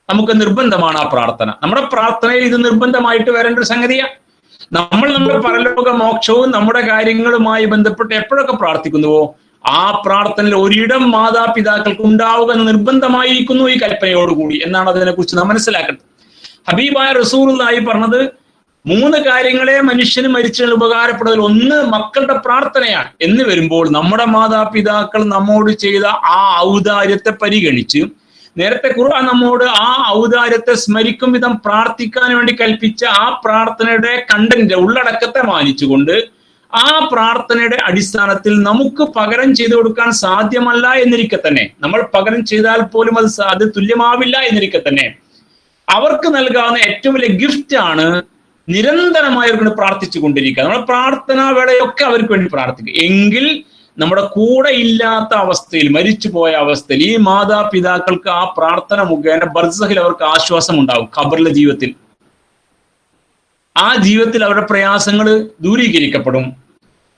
നമുക്ക് നിർബന്ധമാണ് ആ പ്രാർത്ഥന. നമ്മുടെ പ്രാർത്ഥനയിൽ ഇത് നിർബന്ധമായിട്ട് വരേണ്ട ഒരു സംഗതിയാണ്. നമ്മൾ നമ്മുടെ പരലോക മോക്ഷവും നമ്മുടെ കാര്യങ്ങളുമായി ബന്ധപ്പെട്ട് എപ്പോഴൊക്കെ പ്രാർത്ഥിക്കുന്നുവോ ആ പ്രാർത്ഥനയിൽ ഒരിടം മാതാപിതാക്കൾക്ക് ഉണ്ടാവുക എന്ന് നിർബന്ധമായിരിക്കുന്നു ഈ കൽപ്പനയോടുകൂടി എന്നാണ് അതിനെക്കുറിച്ച് നാം മനസ്സിലാക്കേണ്ടത്. ഹബീബായ റസൂലുള്ളാഹി പറഞ്ഞത് 3 കാര്യങ്ങളെ മനുഷ്യന് മരിച്ചതിൽ ഉപകാരപ്പെടുന്നതിൽ ഒന്ന് മക്കളുടെ പ്രാർത്ഥനയാണ് എന്ന് വരുമ്പോൾ, നമ്മുടെ മാതാപിതാക്കൾ നമ്മോട് ചെയ്ത ആ ഔദാര്യത്തെ പരിഗണിച്ച്, നേരത്തെ ഖുർആൻ നമ്മോട് ആ ഔദാര്യത്തെ സ്മരിക്കും വിധം പ്രാർത്ഥിക്കാൻ വേണ്ടി കൽപ്പിച്ച ആ പ്രാർത്ഥനയുടെ കണ്ടന്റ്, ഉള്ളടക്കത്തെ മാനിച്ചുകൊണ്ട് ആ പ്രാർത്ഥനയുടെ അടിസ്ഥാനത്തിൽ നമുക്ക് പകരം ചെയ്തു കൊടുക്കാൻ സാധ്യമല്ല എന്നിരിക്കെ തന്നെ, നമ്മൾ പകരം ചെയ്താൽ പോലും അത് തുല്യമാവില്ല എന്നിരിക്കെ തന്നെ, അവർക്ക് നൽകാവുന്ന ഏറ്റവും വലിയ ഗിഫ്റ്റ് ആണ് നിരന്തരമായി അവർക്ക് പ്രാർത്ഥിച്ചു കൊണ്ടിരിക്കുക. നമ്മുടെ പ്രാർത്ഥനാ വേളയൊക്കെ അവർക്ക് വേണ്ടി പ്രാർത്ഥിക്കുക. എങ്കിൽ നമ്മുടെ കൂടെ ഇല്ലാത്ത അവസ്ഥയിൽ, മരിച്ചുപോയ അവസ്ഥയിൽ ഈ മാതാപിതാക്കൾക്ക് ആ പ്രാർത്ഥന മുഖേന ബർസഖിൽ അവർക്ക് ആശ്വാസം ഉണ്ടാവും. ഖബറിലെ ജീവിതത്തിൽ, ആ ജീവിതത്തിൽ അവരുടെ പ്രയാസങ്ങൾ ദൂരീകരിക്കപ്പെടും,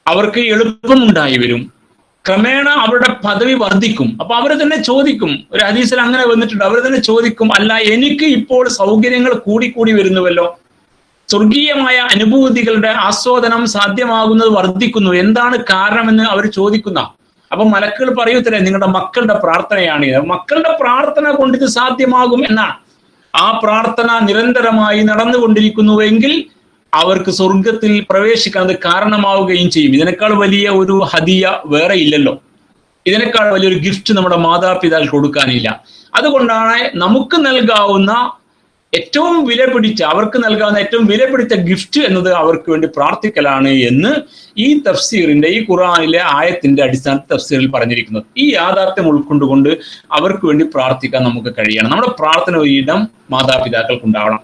അവർക്ക് എളുപ്പമുണ്ടായി വരും, ക്രമേണ അവരുടെ പദവി വർദ്ധിക്കും. അപ്പൊ അവർ തന്നെ ചോദിക്കും, ഒരു ഹദീസിൽ അങ്ങനെ വന്നിട്ടുണ്ട്, അവർ തന്നെ ചോദിക്കും, അല്ല എനിക്ക് ഇപ്പോൾ സൗകര്യങ്ങൾ കൂടിക്കൂടി വരുന്നുവല്ലോ, സ്വർഗീയമായ അനുഭൂതികളുടെ ആസ്വാദനം സാധ്യമാകുന്നത് വർദ്ധിക്കുന്നു, എന്താണ് കാരണമെന്ന് അവർ ചോദിക്കുന്ന. അപ്പൊ മലക്കുകൾ പറയൂത്തരേ, നിങ്ങളുടെ മക്കളുടെ പ്രാർത്ഥനയാണ് ഇത്. മക്കളുടെ പ്രാർത്ഥന കൊണ്ട് ഇത് സാധ്യമാകും എന്നാണ്. ആ പ്രാർത്ഥന നിരന്തരമായി നടന്നുകൊണ്ടിരിക്കുന്നുവെങ്കിൽ അവർക്ക് സ്വർഗത്തിൽ പ്രവേശിക്കാൻ അത് കാരണമാവുകയും ചെയ്യും. ഇതിനേക്കാൾ വലിയ ഒരു ഹദിയ വേറെ ഇല്ലല്ലോ. ഇതിനേക്കാൾ വലിയൊരു ഗിഫ്റ്റ് നമ്മുടെ മാതാപിതാക്കൾക്ക് കൊടുക്കാനില്ല. അതുകൊണ്ടാണ് നമുക്ക് നൽകാവുന്ന ഏറ്റവും വിലപിടിച്ച, അവർക്ക് നൽകാവുന്ന ഏറ്റവും വിലപിടിച്ച ഗിഫ്റ്റ് എന്നത് അവർക്ക് വേണ്ടി പ്രാർത്ഥിക്കലാണ് എന്ന് ഈ തഫ്സീറിന്റെ, ഈ ഖുർആനിലെ ആയത്തിന്റെ അടിസ്ഥാനത്തിൽ തഫ്സീറിൽ പറഞ്ഞിരിക്കുന്നത്. ഈ യാഥാർത്ഥ്യം ഉൾക്കൊണ്ടുകൊണ്ട് അവർക്ക് വേണ്ടി പ്രാർത്ഥിക്കാൻ നമുക്ക് കഴിയണം. നമ്മുടെ പ്രാർത്ഥന ഒരിടം മാതാപിതാക്കൾക്ക് ഉണ്ടാവണം.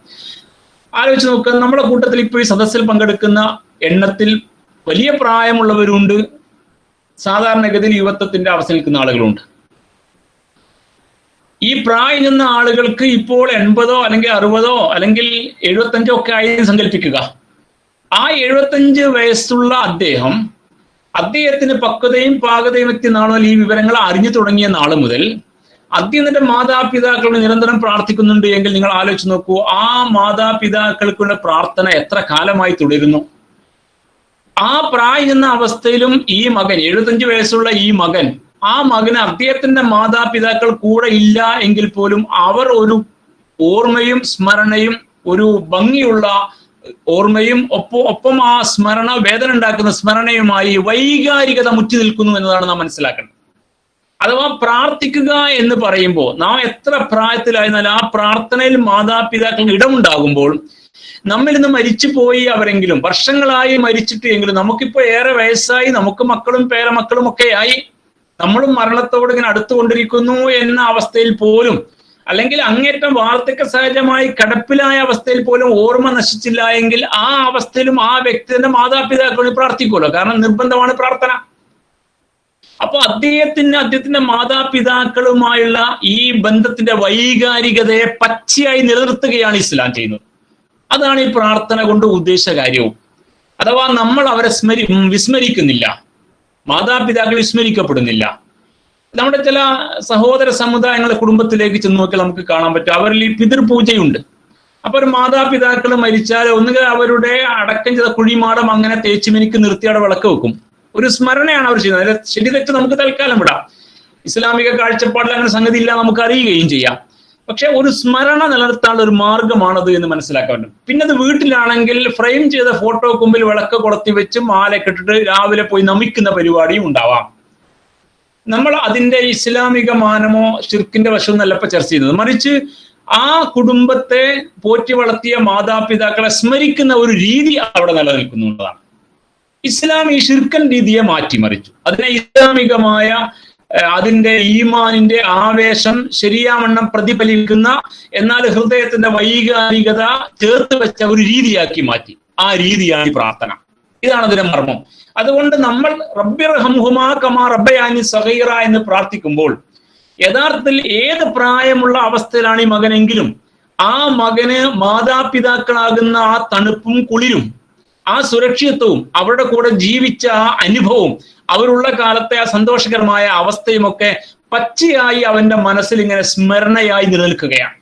ആലോചിച്ച് നോക്കുക, നമ്മുടെ കൂട്ടത്തിൽ ഇപ്പോൾ ഈ സദസ്സിൽ പങ്കെടുക്കുന്ന എണ്ണത്തിൽ വലിയ പ്രായമുള്ളവരുണ്ട്, സാധാരണഗതിയിൽ യുവത്വത്തിന്റെ അവസ്ഥ നിൽക്കുന്ന ആളുകളുണ്ട്. ഈ പ്രായം ചെന്ന ആളുകൾക്ക് ഇപ്പോൾ 80 അല്ലെങ്കിൽ 60 അല്ലെങ്കിൽ 75 ഒക്കെ ആയി സങ്കല്പിക്കുക. ആ 75 വയസ്സുള്ള അദ്ദേഹത്തിന് പക്വതയും പാകതയും എത്തിയ നാളുകൾ, ഈ വിവരങ്ങൾ അറിഞ്ഞു തുടങ്ങിയ നാള് മുതൽ അദ്ദേഹത്തിന്റെ മാതാപിതാക്കളോട് നിരന്തരം പ്രാർത്ഥിക്കുന്നുണ്ട് എങ്കിൽ നിങ്ങൾ ആലോചിച്ച് നോക്കൂ, ആ മാതാപിതാക്കൾക്കുള്ള പ്രാർത്ഥന എത്ര കാലമായി തുടരുന്നു? ആ പ്രായം എന്ന അവസ്ഥയിലും ഈ മകൻ 75 വയസ്സുള്ള ഈ മകൻ, ആ മകന് അദ്ദേഹത്തിന്റെ മാതാപിതാക്കൾ കൂടെ ഇല്ല എങ്കിൽ പോലും അവർ ഒരു ഓർമ്മയും സ്മരണയും, ഒരു ഭംഗിയുള്ള ഓർമ്മയും ഒപ്പം ആ സ്മരണ, വേദന ഉണ്ടാക്കുന്ന സ്മരണയുമായി വൈകാരികത മുറ്റി നിൽക്കുന്നു എന്നതാണ് നാം മനസ്സിലാക്കേണ്ടത്. അഥവാ പ്രാർത്ഥിക്കുക എന്ന് പറയുമ്പോൾ നാം എത്ര പ്രായത്തിലായിരുന്നാൽ ആ പ്രാർത്ഥനയിൽ മാതാപിതാക്കൾ ഇടമുണ്ടാകുമ്പോൾ, നമ്മിൽ നിന്ന് മരിച്ചു പോയി അവരെങ്കിലും വർഷങ്ങളായി മരിച്ചിട്ട് എങ്കിലും നമുക്കിപ്പോ ഏറെ വയസ്സായി, നമുക്ക് മക്കളും പേരമക്കളും ഒക്കെ ആയി, നമ്മളും മരണത്തോട് ഇങ്ങനെ അടുത്തുകൊണ്ടിരിക്കുന്നു എന്ന അവസ്ഥയിൽ പോലും, അല്ലെങ്കിൽ അങ്ങേറ്റം വാർദ്ധക്യ സഹജമായി കിടപ്പിലായ അവസ്ഥയിൽ പോലും ഓർമ്മ നശിച്ചില്ല എങ്കിൽ ആ അവസ്ഥയിലും ആ വ്യക്തിയുടെ മാതാപിതാക്കളെ പ്രാർത്ഥിക്കുമല്ലോ. കാരണം നിർബന്ധമാണ് പ്രാർത്ഥന. അപ്പൊ അദ്ദേഹത്തിന്റെ മാതാപിതാക്കളുമായുള്ള ഈ ബന്ധത്തിന്റെ വൈകാരികതയെ പച്ചയായി നിലനിർത്തുകയാണ് ഇസ്ലാം ചെയ്യുന്നത്. അതാണ് ഈ പ്രാർത്ഥന കൊണ്ട് ഉദ്ദേശിച്ച കാര്യവും. അഥവാ നമ്മൾ അവരെ വിസ്മരിക്കുന്നില്ല, മാതാപിതാക്കൾ വിസ്മരിക്കപ്പെടുന്നില്ല. നമ്മുടെ ചില സഹോദര സമുദായങ്ങളുടെ കുടുംബത്തിലേക്ക് ചെന്ന് നോക്കിയാൽ നമുക്ക് കാണാൻ പറ്റും, അവരിൽ ഈ പിതൃപൂജയുണ്ട്. അപ്പൊ ഒരു മാതാപിതാക്കൾ മരിച്ചാൽ ഒന്നുകിൽ അവരുടെ അടക്കം ചെയ്ത കുഴിമാടം അങ്ങനെ തേച്ച് മിനുക്കി നിർത്തി അവിടെ വിളക്ക് വെക്കും. ഒരു സ്മരണയാണ് അവർ ചെയ്യുന്നത്. അതിൽ ശരി തെറ്റ് നമുക്ക് തൽക്കാലം വിടാം. ഇസ്ലാമിക കാഴ്ചപ്പാടിൽ അങ്ങനെ സംഗതി ഇല്ല, നമുക്ക് അറിയുകയും ചെയ്യാം. പക്ഷെ ഒരു സ്മരണ നിലനിർത്താനുള്ള ഒരു മാർഗമാണത് എന്ന് മനസ്സിലാക്കാൻ പറ്റും. പിന്നെ അത് വീട്ടിലാണെങ്കിൽ ഫ്രെയിം ചെയ്ത ഫോട്ടോക്ക് മുമ്പിൽ വിളക്ക് കൊളുത്തി വെച്ച് മാലയൊക്കെ ഇട്ടിട്ട് രാവിലെ പോയി നമിക്കുന്ന പരിപാടിയും ഉണ്ടാവാം. നമ്മൾ അതിന്റെ ഇസ്ലാമിക മാനമോ ഷിർക്കിന്റെ വശവും അല്ല ഇപ്പൊ ചർച്ച ചെയ്യുന്നത്. മറിച്ച് ആ കുടുംബത്തെ പോറ്റി വളർത്തിയ മാതാപിതാക്കളെ സ്മരിക്കുന്ന ഒരു രീതി അവിടെ നിലനിൽക്കുന്നുള്ളതാണ്. ഇസ്ലാം ഈ ഷിർക്കൻ രീതിയെ മാറ്റിമറിച്ചു. അതിനെ ഇസ്ലാമികമായ അതിന്റെ ഈമാനിന്റെ ആവേശം ശരിയാവണ്ണം പ്രതിഫലിക്കുന്ന, എന്നാൽ ഹൃദയത്തിന്റെ വൈകാരികത ചേർത്ത് വെച്ച ഒരു രീതിയാക്കി മാറ്റി. ആ രീതിയാണ് പ്രാർത്ഥന. ഇതാണ് അതിന്റെ മർമ്മം. അതുകൊണ്ട് നമ്മൾ റബ്ബിർഹംഹുമാ കമാ റബ്ബയാനി സഗീറ എന്ന് പ്രാർത്ഥിക്കുമ്പോൾ യഥാർത്ഥത്തിൽ ഏത് പ്രായമുള്ള അവസ്ഥയിലാണ് ഈ മകനെങ്കിലും ആ മകന് മാതാപിതാക്കളാകുന്ന ആ തണുപ്പും കുളിരും ആ സുരക്ഷിതത്വവും അവരുടെ കൂടെ ജീവിച്ച ആ അനുഭവവും അവരുള്ള കാലത്തെ ആ സന്തോഷകരമായ അവസ്ഥയും ഒക്കെ പച്ചയായി അവന്റെ മനസ്സിൽ ഇങ്ങനെ സ്മരണയായി നിലനിൽക്കുകയാണ്.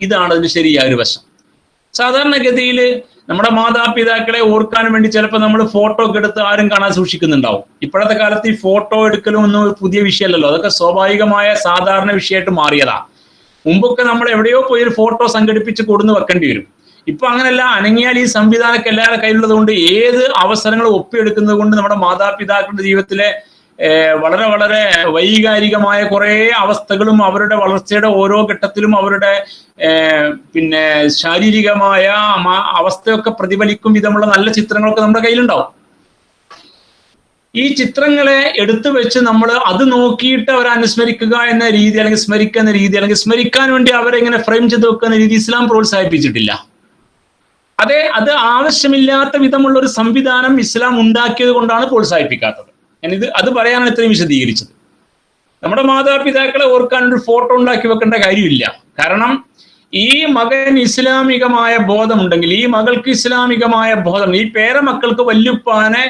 ഇതാണ് അതിന് ശരിയായ ഒരു വശം. സാധാരണഗതിയിൽ നമ്മുടെ മാതാപിതാക്കളെ ഓർക്കാൻ വേണ്ടി ചിലപ്പോൾ നമ്മൾ ഫോട്ടോ ഒക്കെ എടുത്ത് ആരും കാണാൻ സൂക്ഷിക്കുന്നുണ്ടാവും. ഇപ്പോഴത്തെ കാലത്ത് ഈ ഫോട്ടോ എടുക്കലും ഒന്നും ഒരു പുതിയ വിഷയമല്ലല്ലോ. അതൊക്കെ സ്വാഭാവികമായ സാധാരണ വിഷയമായിട്ട് മാറിയതാ. മുമ്പൊക്കെ നമ്മൾ എവിടെയോ പോയി ഒരു ഫോട്ടോ സംഘടിപ്പിച്ച് കൊടുന്ന് വെക്കേണ്ടി വരും. ഇപ്പൊ അങ്ങനെയല്ല. അനങ്ങിയാൽ ഈ സംവിധാനമൊക്കെ എല്ലാവരുടെ കയ്യിലുള്ളത് കൊണ്ട് ഏത് അവസരങ്ങളും ഒപ്പിയെടുക്കുന്നത് കൊണ്ട് നമ്മുടെ മാതാപിതാക്കളുടെ ജീവിതത്തിലെ വളരെ വളരെ വൈകാരികമായ കുറെ അവസ്ഥകളും അവരുടെ വളർച്ചയുടെ ഓരോ ഘട്ടത്തിലും അവരുടെ പിന്നെ ശാരീരികമായ അവസ്ഥയൊക്കെ പ്രതിഫലിക്കും വിധമുള്ള നല്ല ചിത്രങ്ങളൊക്കെ നമ്മുടെ കയ്യിലുണ്ടാവും. ഈ ചിത്രങ്ങളെ എടുത്തു വെച്ച് നമ്മൾ അത് നോക്കിയിട്ട് അവരെ അനുസ്മരിക്കുക എന്ന രീതി, അല്ലെങ്കിൽ സ്മരിക്കുന്ന രീതി, അല്ലെങ്കിൽ സ്മരിക്കാൻ വേണ്ടി അവരെ ഇങ്ങനെ ഫ്രെയിം ചെയ്ത് വെക്കുന്ന രീതി ഇസ്ലാം പ്രോത്സാഹിപ്പിച്ചിട്ടില്ല. അത് ആവശ്യമില്ലാത്ത വിധമുള്ള ഒരു സംവിധാനം ഇസ്ലാം ഉണ്ടാക്കിയത് കൊണ്ടാണ് പ്രോത്സാഹിപ്പിക്കാത്തത്. അത് പറയാനാണ് ഇത്രയും വിശദീകരിച്ചത്. നമ്മുടെ മാതാപിതാക്കളെ ഓർക്കാൻ ഒരു ഫോട്ടോ ഉണ്ടാക്കി വെക്കേണ്ട കാര്യമില്ല. കാരണം ഈ മകൻ ഇസ്ലാമികമായ ബോധമുണ്ടെങ്കിൽ, ഈ മകൾക്ക് ഇസ്ലാമികമായ ബോധം, ഈ പേരമക്കൾക്ക് വല്യുപ്പാനെ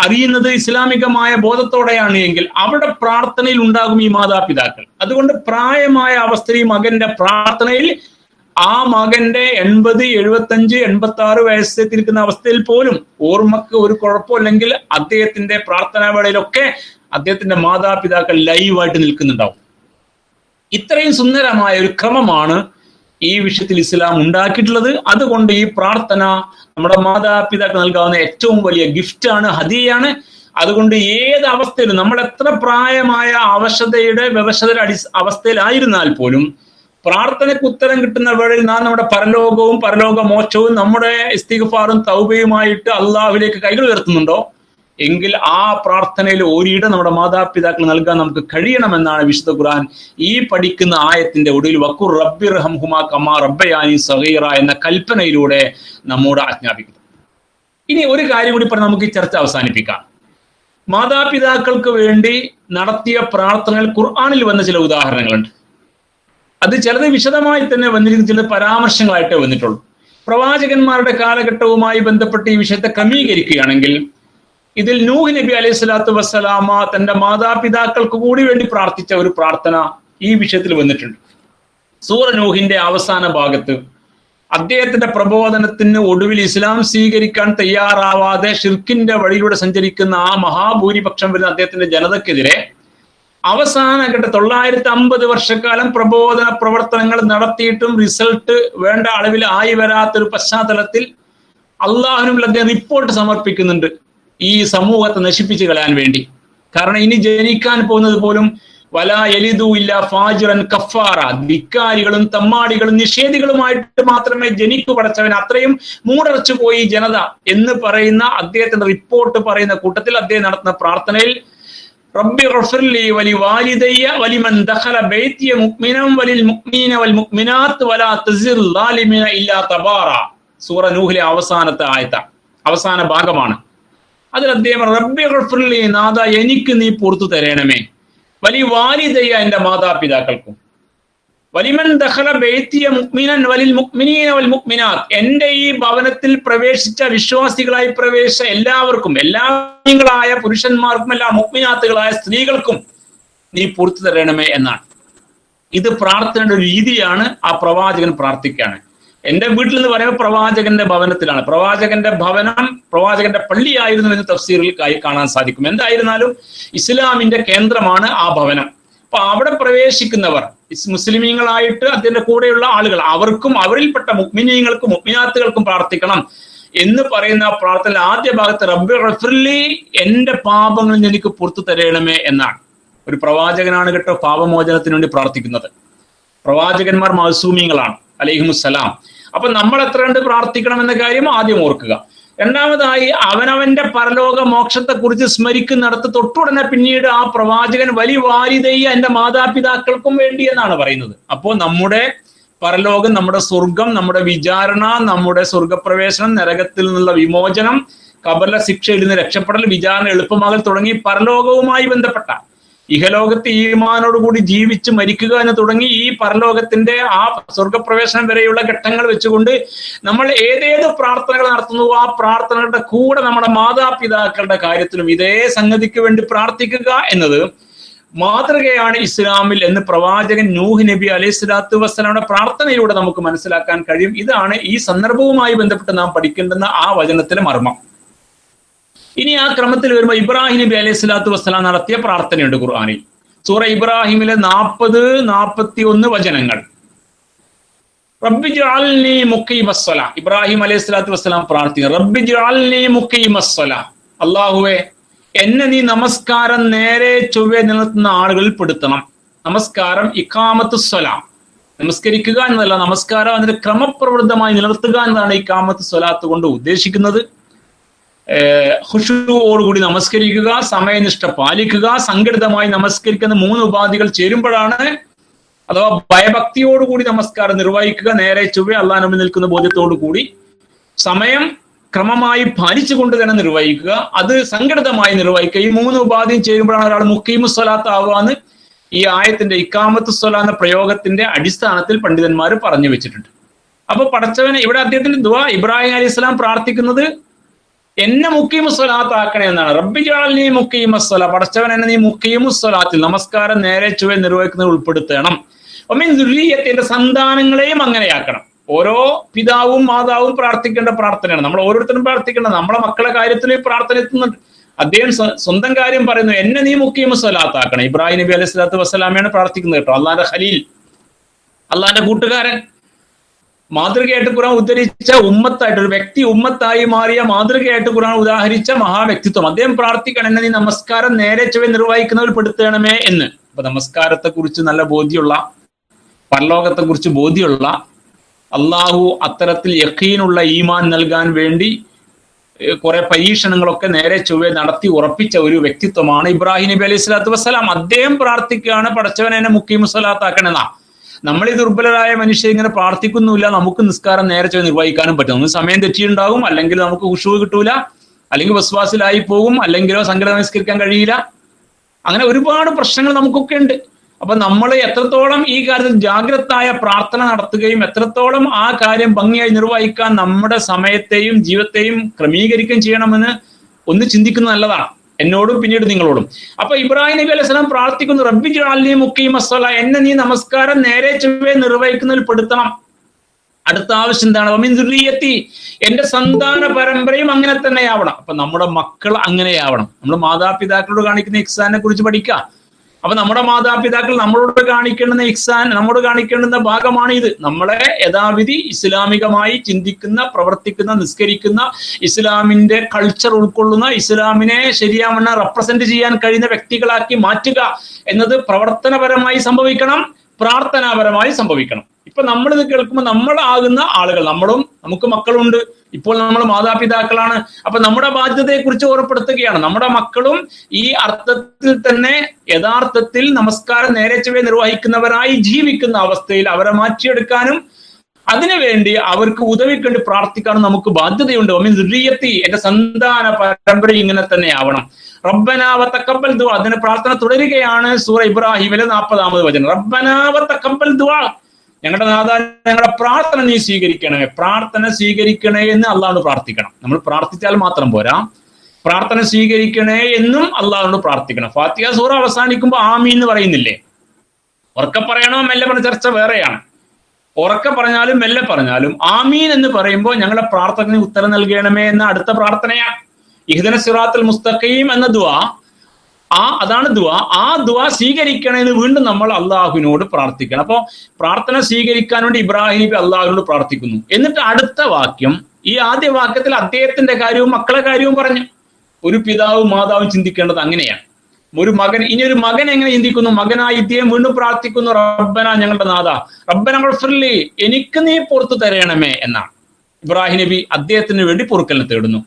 അറിയുന്നത് ഇസ്ലാമികമായ ബോധത്തോടെയാണ് എങ്കിൽ അവിടെ പ്രാർത്ഥനയിൽ ഉണ്ടാകും ഈ മാതാപിതാക്കൾ. അതുകൊണ്ട് പ്രായമായ അവസ്ഥയിൽ ഈ മകന്റെ പ്രാർത്ഥനയിൽ ആ മകന്റെ 80, 75, 86 വയസ്സെത്തിരിക്കുന്ന അവസ്ഥയിൽ പോലും ഓർമ്മക്ക് ഒരു കുഴപ്പമില്ലെങ്കിൽ അദ്ദേഹത്തിന്റെ പ്രാർത്ഥനാ വേളയിലൊക്കെ അദ്ദേഹത്തിന്റെ മാതാപിതാക്കൾ ലൈവായിട്ട് നിൽക്കുന്നുണ്ടാവും. ഇത്രയും സുന്ദരമായ ഒരു ക്രമമാണ് ഈ വിഷയത്തിൽ ഇസ്ലാം ഉണ്ടാക്കിയിട്ടുള്ളത്. അതുകൊണ്ട് ഈ പ്രാർത്ഥന നമ്മുടെ മാതാപിതാക്കൾ നൽകാവുന്ന ഏറ്റവും വലിയ ഗിഫ്റ്റാണ്, ഹദിയയാണ്. അതുകൊണ്ട് ഏത് അവസ്ഥയിലും നമ്മൾ എത്ര പ്രായമായ വ്യവശതയുടെ അവസ്ഥയിലായിരുന്നാൽ പോലും പ്രാർത്ഥനയ്ക്ക് ഉത്തരം കിട്ടുന്ന വേളയിൽ നാം നമ്മുടെ പരലോകവും പരലോക മോക്ഷവും നമ്മുടെ ഇസ്തിഗ്ഫാറും തൗബയുമായിട്ട് അള്ളാഹുവിലേക്ക് കൈകൾ ഉയർത്തുന്നുണ്ടോ എങ്കിൽ ആ പ്രാർത്ഥനയിൽ ഒരിടം നമ്മുടെ മാതാപിതാക്കൾ നൽകാൻ നമുക്ക് കഴിയണമെന്നാണ് വിശുദ്ധ ഖുർആൻ ഈ പഠിക്കുന്ന ആയത്തിന്റെ ഒടുവിൽ വഖുർ റബ്ബിർഹംഹുമാ കമാ റബ്ബയാനി സഗീറ എന്ന കൽപ്പനയിലൂടെ നമ്മോട് ആജ്ഞാപിക്കുന്നു. ഇനി ഒരു കാര്യം കൂടി പറഞ്ഞ് നമുക്ക് ഈ ചർച്ച അവസാനിപ്പിക്കാം. മാതാപിതാക്കൾക്ക് വേണ്ടി നടത്തിയ പ്രാർത്ഥനകൾ ഖുർആനിൽ വന്ന ചില ഉദാഹരണങ്ങളുണ്ട്. അത് ചിലത് വിശദമായി തന്നെ വന്നിരിക്കുന്ന, ചില പരാമർശങ്ങളായിട്ടേ വന്നിട്ടുള്ളൂ. പ്രവാചകന്മാരുടെ കാലഘട്ടവുമായി ബന്ധപ്പെട്ട് ഈ വിഷയത്തെ ക്രമീകരിക്കുകയാണെങ്കിൽ ഇതിൽ നൂഹ് നബി അലൈഹി സ്വലാത്തു വസ്സലാമ തന്റെ മാതാപിതാക്കൾക്ക് കൂടി വേണ്ടി പ്രാർത്ഥിച്ച ഒരു പ്രാർത്ഥന ഈ വിഷയത്തിൽ വന്നിട്ടുണ്ട്. സൂറ നൂഹിന്റെ അവസാന ഭാഗത്ത് അദ്ദേഹത്തിന്റെ പ്രബോധനത്തിന് ഒടുവിൽ ഇസ്ലാം സ്വീകരിക്കാൻ തയ്യാറാവാതെ ഷിർക്കിന്റെ വഴിയിലൂടെ സഞ്ചരിക്കുന്ന ആ മഹാഭൂരിപക്ഷം വരുന്ന അദ്ദേഹത്തിന്റെ ജനതക്കെതിരെ അവസാന ഘട്ട 950 വർഷക്കാലം പ്രബോധന പ്രവർത്തനങ്ങൾ നടത്തിയിട്ടും റിസൾട്ട് വേണ്ട അളവിൽ ആയി വരാത്തൊരു പശ്ചാത്തലത്തിൽ അള്ളാഹുവിനുള്ള അദ്ദേഹം റിപ്പോർട്ട് സമർപ്പിക്കുന്നുണ്ട് ഈ സമൂഹത്തെ നശിപ്പിച്ചു കളയാൻ വേണ്ടി. കാരണം ഇനി ജനിക്കാൻ പോകുന്നത് പോലും വലാ യലിദു ഇല്ല ഫാജിറൻ കഫാറ, ധിക്കാരികളും തമ്മാടികളും നിഷേധികളുമായിട്ട് മാത്രമേ ജനിക്കു പടച്ചവൻ, അത്രയും മൂടറച്ചു പോയി ജനത എന്ന് പറയുന്ന അദ്ദേഹത്തിന്റെ റിപ്പോർട്ട് പറയുന്ന കൂട്ടത്തിൽ അദ്ദേഹം നടത്തുന്ന പ്രാർത്ഥനയിൽ റബ്ബി ഗഫിർലി വലി വാലിദയ്യ വലിമൻ ദഖല ബൈതിയ മുഅ്മിനൻ വലിൽ മുഅ്മിനീന വൽ മുഅ്മിനാത്ത് വലാ തസിർ ളാലിമീന ഇല്ലാ തബാറ, സൂറ നൂഹിലെ അവസാനത്തെ ആയത്ത, അവസാന ഭാഗമാണ്. അതിൽ അദ്ദേഹം റബ്ബി ഗഫിർലി, നാഥ എനിക്ക് നീ പുറത്തു തരണമേ, വലി വാലിദയ്യ എന്റെ മാതാപിതാക്കൾക്കും, വലിമൻ ദഖല ബൈതിയ മുഅ്മിനൻ വലിൽ മുഅ്മിനീന വൽ മുഅ്മിനാത്ത് എന്റെ ഈ ഭവനത്തിൽ പ്രവേശിച്ച വിശ്വാസികളായി പ്രവേശിച്ച എല്ലാവർക്കും, എല്ലാ മുഅ്മിനീങ്ങളായ പുരുഷന്മാർക്കും എല്ലാ മുഅ്മിനാത്തുകളായ സ്ത്രീകൾക്കും നീ പുറത്തു തരണമേ എന്നാണ്. ഇത് പ്രാർത്ഥനയുടെ ഒരു രീതിയാണ്. ആ പ്രവാചകൻ പ്രാർത്ഥിക്കുകയാണ്. എന്റെ വീട്ടിൽ എന്ന് പറയുമ്പോൾ പ്രവാചകന്റെ ഭവനത്തിലാണ്. പ്രവാചകന്റെ ഭവനം പ്രവാചകന്റെ പള്ളിയായിരുന്നു എന്ന് തഫ്സീറിൽ കാണാൻ സാധിക്കും. എന്തായിരുന്നാലും ഇസ്ലാമിന്റെ കേന്ദ്രമാണ് ആ ഭവനം. അപ്പൊ അവിടെ പ്രവേശിക്കുന്നവർ മുസ്ലിമീങ്ങളായിട്ട് അതിന്റെ കൂടെയുള്ള ആളുകൾ, അവർക്കും അവരിൽപ്പെട്ട മുഅ്മിനീങ്ങൾക്കും മുഅ്മിനാത്തുകൾക്കും പ്രാർത്ഥിക്കണം എന്ന് പറയുന്ന പ്രാർത്ഥന ആദ്യ ഭാഗത്ത് റബ്ബി ഗഫിർലി, എന്റെ പാപങ്ങളിൽ എനിക്ക് പുറത്തു തരണമേ എന്നാണ്. ഒരു പ്രവാചകനാണ് കേട്ടോ പാപമോചനത്തിന് വേണ്ടി പ്രാർത്ഥിക്കുന്നത്. പ്രവാചകന്മാർ മഅ്സൂമീങ്ങളാണ് അലൈഹിമുസ്സലാം. അപ്പൊ നമ്മൾ എത്ര കണ്ട് പ്രാർത്ഥിക്കണം എന്ന കാര്യം ആദ്യം ഓർക്കുക. രണ്ടാമതായി അവനവന്റെ പരലോക മോക്ഷത്തെ കുറിച്ച് സ്മരിക്കുന്നിടത്ത് തൊട്ടുടനെ പിന്നീട് ആ പ്രവാചകൻ വലി വാലിദയ്യ എന്റെ മാതാപിതാക്കൾക്കും വേണ്ടി എന്നാണ് പറയുന്നത്. അപ്പോൾ നമ്മുടെ പരലോകം, നമ്മുടെ സ്വർഗം, നമ്മുടെ വിചാരണ, നമ്മുടെ സ്വർഗപ്രവേശനം, നരകത്തിൽ നിന്നുള്ള വിമോചനം, ഖബറിലെ ശിക്ഷയിൽ നിന്ന് രക്ഷപ്പെടൽ, വിചാരണ എളുപ്പമാകൽ തുടങ്ങി പരലോകവുമായി ബന്ധപ്പെട്ട ഇഹലോകത്ത് ഈമാനോടുകൂടി ജീവിച്ച് മരിക്കുക എന്ന് തുടങ്ങി ഈ പരലോകത്തിന്റെ ആ സ്വർഗപ്രവേശനം വരെയുള്ള ഘട്ടങ്ങൾ വെച്ചുകൊണ്ട് നമ്മൾ ഏതേത് പ്രാർത്ഥനകൾ നടത്തുന്നുവോ ആ പ്രാർത്ഥനകളുടെ കൂടെ നമ്മുടെ മാതാപിതാക്കളുടെ കാര്യത്തിലും ഇതേ സംഗതിക്ക് വേണ്ടി പ്രാർത്ഥിക്കുക എന്നത് മാതൃകയാണ് ഇസ്ലാമിൽ എന്ന് പ്രവാചകൻ നൂഹ് നബി അലൈഹി സ്വലാത്തു വസ്സലാമിന്റെ പ്രാർത്ഥനയിലൂടെ നമുക്ക് മനസ്സിലാക്കാൻ കഴിയും. ഇതാണ് ഈ സന്ദർഭവുമായി ബന്ധപ്പെട്ട് നാം പഠിക്കേണ്ടുന്ന ആ വചനത്തിലെ മർമ്മം. ഇനി ആ ക്രമത്തിൽ വരുമ്പോൾ ഇബ്രാഹിം നബി അലൈഹി സ്വലാത്തു വസ്സലാം നടത്തിയ പ്രാർത്ഥനയുണ്ട് ഖുർആനിൽ. സൂറ ഇബ്രാഹിമിലെ 40-41 വചനങ്ങൾ. റബ്ബി ജഅൽനി മുഖീമസ്സലാ, ഇബ്രാഹിം അലൈഹി സ്വലാത്തു വസ്സലാം പ്രാർത്ഥിക്കുന്നു. റബ്ബി ജഅൽനി മുഖീമസ്സലാ, അല്ലാഹുവേ എന്നെ നീ നമസ്കാരം നേരെ ചൊവ്വെ നിലനിർത്തുന്ന ആളുകളിൽ പെടുത്തണം. നമസ്കാരം ഇഖാമത്തുസ്സലാ, നമസ്കരിക്കുക എന്നതല്ല, നമസ്കാരം അതിന്റെ ക്രമപ്രവൃത്തമായി നിലനിർത്തുക എന്നതാണ് ഇഖാമത്ത് സ്വലാത്ത് കൊണ്ട് ഉദ്ദേശിക്കുന്നത്. ഖുശൂഓടുകൂടി നമസ്കരിക്കുക, സമയനിഷ്ഠ പാലിക്കുക, സംഘടിതമായി നമസ്കരിക്കുന്ന 3 ഉപാധികൾ ചേരുമ്പോഴാണ്, അഥവാ ഭയഭക്തിയോടുകൂടി നമസ്കാരം നിർവഹിക്കുക, നേരെ ചൊവ്വെ അള്ളാഹു മുന്നിൽ നിൽക്കുന്ന ബോധ്യത്തോടു കൂടി സമയം ക്രമമായി പാലിച്ചുകൊണ്ട് തന്നെ നിർവഹിക്കുക, അത് സംഘടിതമായി നിർവഹിക്കുക. ഈ 3 ഉപാധിയും ചേരുമ്പോഴാണ് ഒരാൾ മുഖീമുസ്സലാത്ത് ആവാന്ന് ഈ ആയത്തിന്റെ ഇഖാമത്തുസ്സലാ എന്ന പ്രയോഗത്തിന്റെ അടിസ്ഥാനത്തിൽ പണ്ഡിതന്മാർ പറഞ്ഞു വെച്ചിട്ടുണ്ട്. അപ്പൊ പടച്ചവനെ ഇവിടെ അദ്ദേഹത്തിന്റെ ദുആ ഇബ്രാഹിം അലൈഹി സ്വലാം പ്രാർത്ഥിക്കുന്നത് എന്നെ മുഖീമുസ്സലാത്ത് ആക്കണേ എന്നാണ്. റബ്ബി ജഅൽനി മുഖീമസ്സലാ, പടച്ചവൻ എന്നെ നീ മുഖീമുസ്സലാത്തിൽ നമസ്കാരം നേരെ ചൊവ്വെ നിർവഹിക്കുന്നത് ഉൾപ്പെടുത്തണം. ഒമിൻ ദുർരിയത്തിന്റെ സന്താനങ്ങളെയും അങ്ങനെയാക്കണം. ഓരോ പിതാവും മാതാവും പ്രാർത്ഥിക്കേണ്ട പ്രാർത്ഥനയാണ്. നമ്മൾ ഓരോരുത്തരും പ്രാർത്ഥിക്കേണ്ടത്. നമ്മളെ മക്കളെ കാര്യത്തിൽ ഈ പ്രാർത്ഥന എത്തുന്നുണ്ട്. അദ്ദേഹം സ്വന്തം കാര്യം പറയുന്നു, എന്നെ നീ മുഖീമുസ്സലാത്ത് ആക്കണം. ഇബ്രാഹിം നബി അലൈഹി സ്വലാത്തു വസ്സലാമയാണ് പ്രാർത്ഥിക്കുന്നത് കേട്ടോ. അള്ളാന്റെ ഖലീൽ, അള്ളാന്റെ കൂട്ടുകാരൻ, മാതൃകയായിട്ട് ഖുർആൻ ഉദ്ധരിച്ച ഉമ്മത്തായിട്ട്, ഒരു വ്യക്തി ഉമ്മത്തായി മാറിയ മാതൃകയായിട്ട് ഖുർആൻ ഉദാഹരിച്ച മഹാവ്യക്തിത്വം. അദ്ദേഹം പ്രാർത്ഥിക്കണം, എന്നെ നീ നമസ്കാരം നേരെ ചൊവ്വെ നിർവഹിക്കുന്നവർ പെടുത്തണമേ എന്ന്. അപ്പൊ നമസ്കാരത്തെ കുറിച്ച് നല്ല ബോധ്യമുള്ള, പരലോകത്തെ കുറിച്ച് ബോധ്യമുള്ള, അള്ളാഹു അത്തരത്തിൽ യഖീനുള്ള ഈമാൻ നൽകാൻ വേണ്ടി കുറെ പരീക്ഷണങ്ങളൊക്കെ നേരെ ചൊവ്വെ നടത്തി ഉറപ്പിച്ച ഒരു വ്യക്തിത്വമാണ് ഇബ്രാഹിം നബി അലൈഹി സ്വലാത്തു വസ്സലാം. അദ്ദേഹം പ്രാർത്ഥിക്കുകയാണ്, പടച്ചവൻ എന്നെ മുഖീമുസ്സലാത്താക്കണെന്നാ. നമ്മൾ ഈ ദുർബലരായ മനുഷ്യർ ഇങ്ങനെ പ്രാർത്ഥിക്കുന്നില്ല, നമുക്ക് നിസ്കാരം നേരെ ചൊവ്വെ നിർവഹിക്കാനും പറ്റും. നമുക്ക് സമയം തെറ്റിയുണ്ടാകും, അല്ലെങ്കിൽ നമുക്ക് ഖുശൂ കിട്ടൂല, അല്ലെങ്കിൽ വസ്വാസിലായി പോകും, അല്ലെങ്കിലോ സംഘടന നിസ്കരിക്കാൻ കഴിയില്ല. അങ്ങനെ ഒരുപാട് പ്രശ്നങ്ങൾ നമുക്കൊക്കെ ഉണ്ട്. അപ്പൊ നമ്മൾ എത്രത്തോളം ഈ കാര്യത്തിൽ ജാഗ്രതായ പ്രാർത്ഥന നടത്തുകയും എത്രത്തോളം ആ കാര്യം ഭംഗിയായി നിർവഹിക്കാൻ നമ്മുടെ സമയത്തെയും ജീവിതത്തെയും ക്രമീകരിക്കുകയും ചെയ്യണമെന്ന് ഒന്ന് ചിന്തിക്കുന്നത് നല്ലതാണ്, എന്നോടും പിന്നീട് നിങ്ങളോടും. അപ്പൊ ഇബ്രാഹിം നബി അലൈഹി സ്വലാം പ്രാർത്ഥിക്കുന്നു, റബ്ബി ജഅൽനി മുഖീമസ്സലാ, എന്നെ നീ നമസ്കാരം നേരെ ചൊവ്വെ നിർവഹിക്കുന്നതിൽ പെടുത്തണം. അടുത്ത ആവശ്യം എന്താണ്? വമിൻ ദുർരിയത്തി, എന്റെ സന്താന പരമ്പരയും അങ്ങനെ തന്നെയാവണം. അപ്പൊ നമ്മുടെ മക്കൾ അങ്ങനെയാവണം. നമ്മൾ മാതാപിതാക്കളോട് കാണിക്കുന്ന ഇഹ്സാനെ കുറിച്ച് പഠിക്കുക. അപ്പൊ നമ്മുടെ മാതാപിതാക്കൾ നമ്മളോട് കാണിക്കേണ്ടുന്ന ഇഹ്സാൻ, നമ്മോട് കാണിക്കേണ്ടുന്ന ഭാഗമാണ് ഇത്. നമ്മളെ യഥാവിധി ഇസ്ലാമികമായി ചിന്തിക്കുന്ന, പ്രവർത്തിക്കുന്ന, നിസ്കരിക്കുന്ന, ഇസ്ലാമിന്റെ കൾച്ചർ ഉൾക്കൊള്ളുന്ന, ഇസ്ലാമിനെ ശരിയാവണ്ണം റെപ്രസെന്റ് ചെയ്യാൻ കഴിയുന്ന വ്യക്തികളാക്കി മാറ്റുക എന്നത് പ്രവർത്തനപരമായി സംഭവിക്കണം, പ്രാർത്ഥനാപരമായി സംഭവിക്കണം. ഇപ്പൊ നമ്മളിത് കേൾക്കുമ്പോൾ നമ്മളാകുന്ന ആളുകൾ, നമുക്ക് മക്കളുണ്ട്, ഇപ്പോൾ നമ്മൾ മാതാപിതാക്കളാണ്. അപ്പൊ നമ്മുടെ ബാധ്യതയെ കുറിച്ച് ഓർമ്മപ്പെടുത്തുകയാണ്. നമ്മുടെ മക്കളും ഈ അർത്ഥത്തിൽ തന്നെ യഥാർത്ഥത്തിൽ നമസ്കാരം നേരെ ചൊവ്വേ നിർവഹിക്കുന്നവരായി ജീവിക്കുന്ന അവസ്ഥയിൽ അവരെ മാറ്റിയെടുക്കാനും അതിനുവേണ്ടി അവർക്ക് ഉദവിക്കേണ്ടി പ്രാർത്ഥിക്കാനും നമുക്ക് ബാധ്യതയുണ്ട്. വമിൻ ദുർരിയത്തി, എന്റെ സന്താന പരമ്പര ഇങ്ങനെ തന്നെ ആവണം. റബ്ബനാ വതഖബ്ബൽ ദുആ, അതിന് പ്രാർത്ഥന തുടരുകയാണ്. സൂറ ഇബ്രാഹിമിലെ 40-ാമത് വചനം. റബ്ബനാ വതഖബ്ബൽ ദുആ, ഞങ്ങളുടെ നാഥ ഞങ്ങളുടെ പ്രാർത്ഥന നീ സ്വീകരിക്കണമേ. പ്രാർത്ഥന സ്വീകരിക്കണേ എന്ന് അള്ളാഹുവിനോട് പ്രാർത്ഥിക്കണം. നമ്മൾ പ്രാർത്ഥിച്ചാൽ മാത്രം പോരാ, പ്രാർത്ഥന സ്വീകരിക്കണേ എന്നും അള്ളാഹുവിനോട് പ്രാർത്ഥിക്കണം. ഫാത്തിഹ സൂറ അവസാനിക്കുമ്പോൾ ആമീൻ എന്ന് പറയുന്നില്ലേ? ഉറക്കെ പറയണോ മെല്ലെ പറഞ്ഞ ചർച്ച വേറെയാണ്. ഉറക്കെ പറഞ്ഞാലും മെല്ലെ പറഞ്ഞാലും ആമീൻ എന്ന് പറയുമ്പോൾ ഞങ്ങളുടെ പ്രാർത്ഥനയ്ക്ക് ഉത്തരം നൽകണമേ എന്ന അടുത്ത പ്രാർത്ഥനയാണ്. ഇഹ്ദിന സിറാത്തുൽ മുസ്തഖീം എന്ന ദുആ, അതാണ് ദുആ. ആ ദുആ സ്വീകരിക്കണമെന്ന് വീണ്ടും നമ്മൾ അള്ളാഹുവിനോട് പ്രാർത്ഥിക്കണം. അപ്പൊ പ്രാർത്ഥന സ്വീകരിക്കാൻ വേണ്ടി ഇബ്രാഹിം നബി അള്ളാഹുവിനോട് പ്രാർത്ഥിക്കുന്നു. എന്നിട്ട് അടുത്ത വാക്യം, ഈ ആദ്യ വാക്യത്തിൽ അദ്ദേഹത്തിന്റെ കാര്യവും മക്കളെ കാര്യവും പറഞ്ഞു. ഒരു പിതാവും മാതാവും ചിന്തിക്കേണ്ടത് അങ്ങനെയാണ്. ഒരു മകൻ, ഇനി ഒരു മകൻ എങ്ങനെ ചിന്തിക്കുന്നു? മകനായി ഇദ്ദേഹം വീണ്ടും പ്രാർത്ഥിക്കുന്നു, റബ്ബന ഞങ്ങളുടെ നാഥ, റബ്ബന ഗഫിർലി, എനിക്ക് നീ പുറത്തു തരണമേ എന്നാണ്. ഇബ്രാഹിം നബി അദ്ദേഹത്തിന് വേണ്ടി പൊറുക്കലിനെ തേടുന്നു.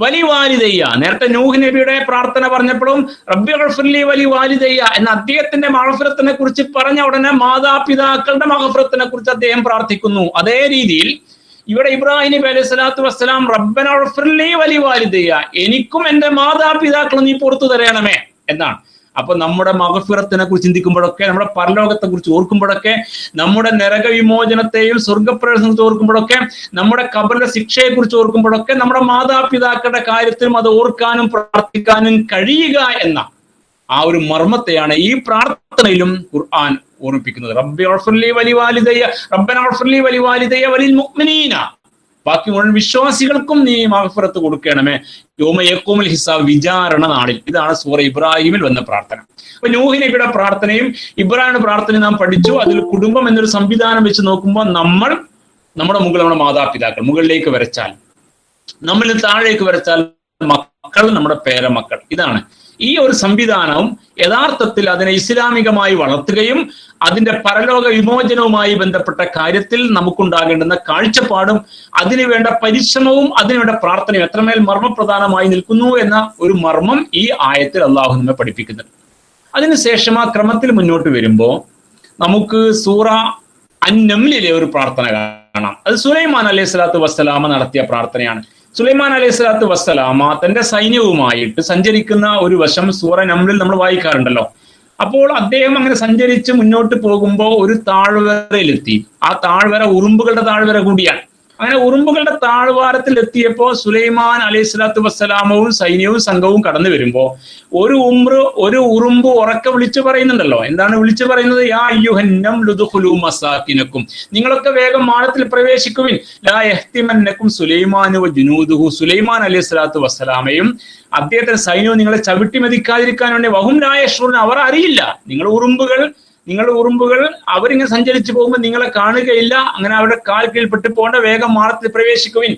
വലി വാലിദയ്യ, നേരത്തെ നൂഹ് നബിയുടെ പ്രാർത്ഥന പറഞ്ഞപ്പോഴും റബ്ബി ഗഫിർലി വലി വാലിദയ്യ എന്ന അദ്ദേഹത്തിന്റെ മഗ്ഫിറത്തിനെ കുറിച്ച് പറഞ്ഞ ഉടനെ മാതാപിതാക്കളുടെ മഗ്ഫിറത്തിനെ കുറിച്ച് അദ്ദേഹം പ്രാർത്ഥിക്കുന്നു. അതേ രീതിയിൽ ഇവിടെ ഇബ്രാഹിം നബി അലൈഹി സ്വലാത്തു വസ്സലാം റബ്ബന ഗഫിർലി വലി വാലിദയ്യ, എനിക്കും എന്റെ മാതാപിതാക്കളും നീ പുറത്തു തരണമേ എന്നാണ്. അപ്പൊ നമ്മുടെ മഗ്ഫിറത്തിനെ കുറിച്ച് ചിന്തിക്കുമ്പോഴൊക്കെ, നമ്മുടെ പരലോകത്തെ കുറിച്ച് ഓർക്കുമ്പോഴൊക്കെ, നമ്മുടെ നരക വിമോചനത്തെയും സ്വർഗപ്രവേശനത്തെ ഓർക്കുമ്പോഴൊക്കെ, നമ്മുടെ ഖബറിലെ ശിക്ഷയെ കുറിച്ച് ഓർക്കുമ്പോഴൊക്കെ നമ്മുടെ മാതാപിതാക്കളുടെ കാര്യത്തിലും അത് ഓർക്കാനും പ്രാർത്ഥിക്കാനും കഴിയുക എന്ന ആ ഒരു മർമ്മത്തെയാണ് ഈ പ്രാർത്ഥനയിലും ഖുർആൻ ഓർമ്മിപ്പിക്കുന്നത്. റബ്ബി ഗഫിർലി വലി വാലിദയ്യ, റബ്ബന ഗഫിർലി വലി വാലിദയ്യ വലിൽ മുഅ്മിനീന, ബാക്കി മുഴുവൻ വിശ്വാസികൾക്കും നീ മഗ്ഫിറത്ത് കൊടുക്കണമേ യൗമ യഖൂമുൽ ഹിസാബ്, വിചാരണ നാളിൽ. ഇതാണ് സൂറ ഇബ്രാഹിമിൽ വന്ന പ്രാർത്ഥന. അപ്പൊ നൂഹ് നബിയുടെ പ്രാർത്ഥനയും ഇബ്രാഹിമിന്റെ പ്രാർത്ഥനയും നാം പഠിച്ചു. അതിൽ കുടുംബം എന്നൊരു സംവിധാനം വെച്ച് നോക്കുമ്പോൾ നമ്മുടെ മുകളിൽ നമ്മുടെ മാതാപിതാക്കൾ, മുകളിലേക്ക് വരച്ചാൽ നമ്മളിൽ താഴേക്ക് വരച്ചാൽ മക്കൾ, നമ്മുടെ പേരമക്കൾ. ഇതാണ് ഈ ഒരു സംവിധാനവും യഥാർത്ഥത്തിൽ അതിനെ ഇസ്ലാമികമായി വളർത്തുകയും അതിന്റെ പരലോക വിമോചനവുമായി ബന്ധപ്പെട്ട കാര്യത്തിൽ നമുക്കുണ്ടാകേണ്ടുന്ന കാഴ്ചപ്പാടും അതിനുവേണ്ട പരിശ്രമവും അതിനുവേണ്ട പ്രാർത്ഥനയും എത്രമേൽ മർമ്മപ്രധാനമായി നിൽക്കുന്നു എന്ന ഒരു മർമ്മം ഈ ആയത്തിൽ അള്ളാഹു നമ്മെ പഠിപ്പിക്കുന്നുണ്ട്. അതിനുശേഷം ആ ക്രമത്തിൽ മുന്നോട്ട് വരുമ്പോൾ നമുക്ക് സൂറ അൻ-നംലിലെ ഒരു പ്രാർത്ഥന കാണാം. അത് സുലൈമാൻ അലൈഹി സ്വലാത്തു വസ്സലാമ നടത്തിയ പ്രാർത്ഥനയാണ്. സുലൈമാൻ അലൈഹി സ്വലാത്തു വസ്സലാമ തന്റെ സൈന്യവുമായിട്ട് സഞ്ചരിക്കുന്ന ഒരു വശം സൂറ നംലിൽ നമ്മൾ വായിക്കാറുണ്ടല്ലോ. അപ്പോൾ അദ്ദേഹം അങ്ങനെ സഞ്ചരിച്ച് മുന്നോട്ട് പോകുമ്പോൾ ഒരു താഴ്വരയിലെത്തി. ആ താഴ്വര ഉറുമ്പുകളുടെ താഴ്വര കൂടിയാണ്. അങ്ങനെ ഉറുമ്പുകളുടെ താഴ്വാരത്തിൽ എത്തിയപ്പോൾ സുലൈമാൻ അലൈഹി സ്വലാത്തു വസ്സലാമവും സൈന്യവും സംഘവും കടന്നു വരുമ്പോൾ ഒരു ഉറുമ്പ് ഉറക്കെ വിളിച്ചു പറയുന്നുണ്ടല്ലോ. എന്താണ് വിളിച്ചു പറയുന്നത്? യാ അയ്യുഹൻ-നംലു ഉദ്ഖുലൂ മസാകിനക്കും, നിങ്ങളൊക്കെ വേഗം മാളത്തിൽ പ്രവേശിക്കുവിൻ. ലാ യഹ്തിമന്നക്കും സുലൈമാനു വജുനൂദുഹു, സുലൈമാൻ അലൈഹി സ്വലാത്തു വസ്സലാമയും അദ്ദേഹത്തിന്റെ സൈന്യവും നിങ്ങളെ ചവിട്ടി മെതിക്കാതിരിക്കാൻ വേണ്ടി വഹും ലാ യശ്ഉറൂൻ, അവർ അറിയില്ല. നിങ്ങളുടെ ഉറുമ്പുകൾ അവരിങ്ങനെ സഞ്ചരിച്ചു പോകുമ്പോൾ നിങ്ങളെ കാണുകയില്ല. അങ്ങനെ അവരുടെ കാൽ കീഴ്പ്പെട്ട് പോകേണ്ട, വേഗം മാളത്തിൽ പ്രവേശിക്കുവിൻ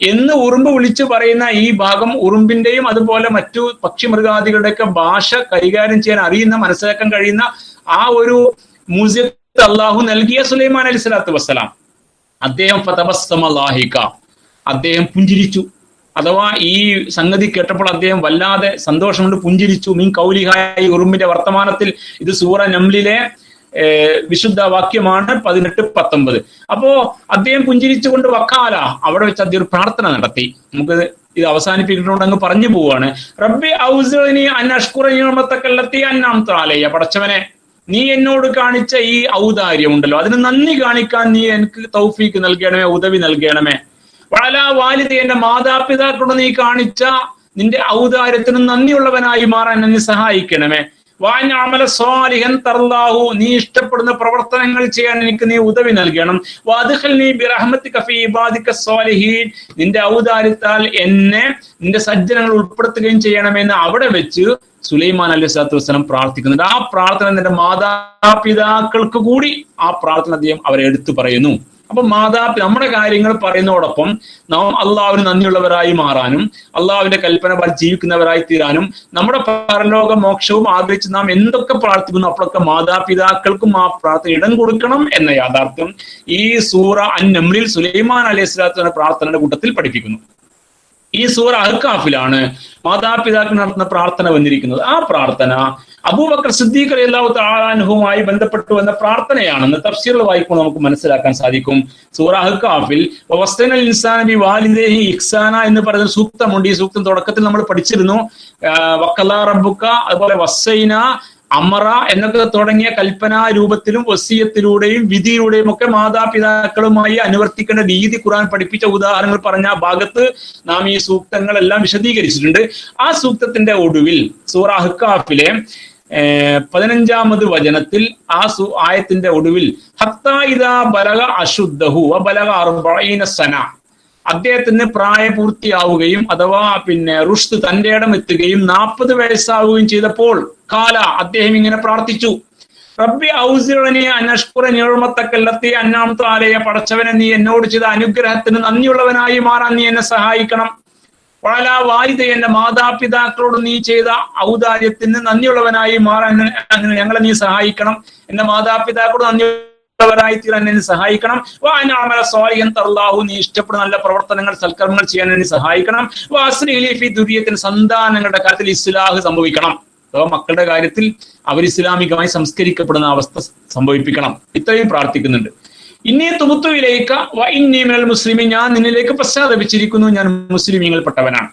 എന്ന് ഉറുമ്പ് വിളിച്ചു പറയുന്ന ഈ ഭാഗം ഉറുമ്പിന്റെയും അതുപോലെ മറ്റു പക്ഷിമൃഗാദികളുടെയൊക്കെ ഭാഷ കൈകാര്യം ചെയ്യാൻ അറിയുന്ന, മനസ്സിലാക്കാൻ കഴിയുന്ന ആ ഒരു മുഅ്ജിസത്ത് അള്ളാഹു നൽകിയ സുലൈമാൻ അലൈഹി സ്വലാത്തു വസ്സലാം. അദ്ദേഹം ഫതബസ്സമ ളാഹിക, അദ്ദേഹം പുഞ്ചിരിച്ചു. അഥവാ ഈ സംഗതി കേട്ടപ്പോൾ അദ്ദേഹം വല്ലാതെ സന്തോഷം കൊണ്ട് പുഞ്ചിരിച്ചു. മീൻ കൗലിഹായി, ഉറുമ്പിന്റെ വർത്തമാനത്തിൽ. ഇത് സൂറ നംലിലെ വിശുദ്ധ വാക്യമാണ് 18-19. അപ്പോ അദ്ദേഹം പുഞ്ചിരിച്ചുകൊണ്ട് വക്കാല, അവിടെ വെച്ച് അദ്ദേഹം ഒരു പ്രാർത്ഥന നടത്തി. നമുക്ക് ഇത് അവസാനിപ്പിക്കുന്നുണ്ട്, അങ്ങ് പറഞ്ഞു പോവാണ്. റബ്ബി ഔസിനി അൻ അഷ്കുറ നിഅമതകല്ലത്തി അൻഅംത അലയ്യ, പടച്ചവനെ നീ എന്നോട് കാണിച്ച ഈ ഔദാര്യം ഉണ്ടല്ലോ, അതിന് നന്ദി കാണിക്കാൻ നീ എനിക്ക് തൗഫീക്ക് നൽകണമേ, ഉദവി നൽകണമേ. വഅലാ വാലിദി, എന്റെ മാതാപിതാക്കളോട് നീ കാണിച്ച നിന്റെ ഔദാര്യത്തിന് നന്ദിയുള്ളവനായി മാറാൻ എന്നെ സഹായിക്കണമേ. വഅൻ അമല സ്വാലിഹൻ തർലാഹു, നീ ഇഷ്ടപ്പെടുന്ന പ്രവർത്തനങ്ങൾ ചെയ്യാൻ എനിക്ക് നീ ഉദവി നൽകണം. വഅദ്ഖിൽനി ബിറഹ്മതിക ഫീ ഇബാദിക സ്വാലിഹീൻ, നിന്റെ ഔദാര്യത്താൽ എന്നെ നിന്റെ സജ്ജനങ്ങൾ ഉൾപ്പെടുത്തുകയും ചെയ്യണമെന്ന് അവിടെ വെച്ച് സുലൈമാൻ അലൈഹി സ്വലാത്തു വസ്സലാം പ്രാർത്ഥിക്കുന്നുണ്ട്. ആ പ്രാർത്ഥന നിന്റെ മാതാപിതാക്കൾക്ക് കൂടി ആ പ്രാർത്ഥന അദ്ദേഹം അവരെ എടുത്തു പറയുന്നു. അപ്പൊ നമ്മുടെ കാര്യങ്ങൾ പറയുന്നതോടൊപ്പം നാം അള്ളാഹുവിന് നന്ദിയുള്ളവരായി മാറാനും അള്ളാഹുവിന്റെ കൽപ്പന ജീവിക്കുന്നവരായി തീരാനും നമ്മുടെ പരലോക മോക്ഷവും ആഗ്രഹിച്ച് നാം എന്തൊക്കെ പ്രാർത്ഥിക്കുന്നു അപ്പോഴൊക്കെ മാതാപിതാക്കൾക്കും ആ പ്രാർത്ഥന ഇടം കൊടുക്കണം എന്ന യാഥാർത്ഥ്യം ഈ സൂറ അൻ-നംലിൽ സുലൈമാൻ അലൈഹി സ്വലാത്തു പ്രാർത്ഥനയുടെ കൂട്ടത്തിൽ പഠിപ്പിക്കുന്നു. ഈ സൂറ അഹ്കാഫിലാണ് മാതാപിതാക്കൾ നടത്തുന്ന പ്രാർത്ഥന വന്നിരിക്കുന്നത്. ആ പ്രാർത്ഥന അബൂബക്കർ സിദ്ദീഖ് റളിയല്ലാഹു തആല അൻഹുവുമായി ബന്ധപ്പെട്ടു എന്ന പ്രാർത്ഥനയാണെന്ന് തഫ്സീറുകൾ വായിക്കുമ്പോൾ നമുക്ക് മനസ്സിലാക്കാൻ സാധിക്കും. സൂറ അഹ്കാഫിൽ വവസ്സൈനൽ ഇൻസാന ബിവാലിദൈഹി ഇഹ്സാന എന്ന് പറയുന്ന സൂക്തമുണ്ട്. ഈ സൂക്തം തുടക്കത്തിൽ നമ്മൾ പഠിച്ചിരുന്നു. വഖലാ റബ്ബുക, അതുപോലെ വസ്സൈന, അമറ എന്നൊക്കെ തുടങ്ങിയ കൽപ്പനാ രൂപത്തിലും വസിയത്തിലൂടെയും വിധിയിലൂടെയും ഒക്കെ മാതാപിതാക്കളുമായി അനുവർത്തിക്കേണ്ട രീതി ഖുർആൻ പഠിപ്പിച്ച ഉദാഹരണങ്ങൾ പറഞ്ഞ ഭാഗത്ത് നാം ഈ സൂക്തങ്ങളെല്ലാം വിശദീകരിച്ചിട്ടുണ്ട്. ആ സൂക്തത്തിന്റെ ഒടുവിൽ സൂറ അഹ്കാഫിലെ 15ാമത് വചനത്തിൽ ആ ആയത്തിന്റെ ഒടുവിൽ ഹത്താ ഇദാ ബലഗ അശുദ്ധഹു വബലഗ 40 സന, അദ്ദേഹത്തിന് പ്രായപൂർത്തിയാവുകയും അഥവാ റുഷ്ദ് തന്റെ ഇടം എത്തുകയും 40 വയസ്സാവുകയും ചെയ്തപ്പോൾ കാല, അദ്ദേഹം ഇങ്ങനെ പ്രാർത്ഥിച്ചു, റബ്ബി ഔസിഅനി അൻ അഷ്കുറ നിഅമതകല്ലത്തി അൻഅംത അലയ്യ, പടച്ചവനെ നീ എന്നോട് ചെയ്ത അനുഗ്രഹത്തിന് നന്ദിയുള്ളവനായി മാറാൻ നീ എന്നെ സഹായിക്കണം. വഅലാ വാലിദ, എന്റെ മാതാപിതാക്കളോട് നീ ചെയ്ത ഔദാര്യത്തിന് നന്ദിയുള്ളവനായി മാറാൻ ഞങ്ങളെ നീ സഹായിക്കണം. എന്റെ മാതാപിതാക്കളോട് നന്ദിയുള്ളവരായി തീരാൻ എന്നെ സഹായിക്കണം. വഅൻ അമല സ്വാലിഹൻ തർലാഹു, നീ ഇഷ്ടപ്പെടുന്ന നല്ല പ്രവർത്തനങ്ങൾ സൽക്കർമ്മങ്ങൾ ചെയ്യാൻ എന്നെ സഹായിക്കണം. വഅസ്ലിഹ് ലി ഫീ ദുരിയത്തിന്, സന്താനങ്ങളുടെ കാര്യത്തിൽ ഇസ്ലാഹ് സംഭവിക്കണം. അഥവാ മക്കളുടെ കാര്യത്തിൽ അവർ ഇസ്ലാമികമായി സംസ്കരിക്കപ്പെടുന്ന അവസ്ഥ സംഭവിപ്പിക്കണം. ഇത്രയും പ്രാർത്ഥിക്കുന്നുണ്ട്. ഇന്നീ തുബുത്തുവിലേക്ക് വ ഇന്നി മിനൽ മുസ്ലിമീൻ, ഞാൻ നിന്നിലേക്ക് പശ്ചാത്തപിച്ചിരിക്കുന്നു, ഞാൻ മുസ്ലിമീങ്ങൾപ്പെട്ടവനാണ്.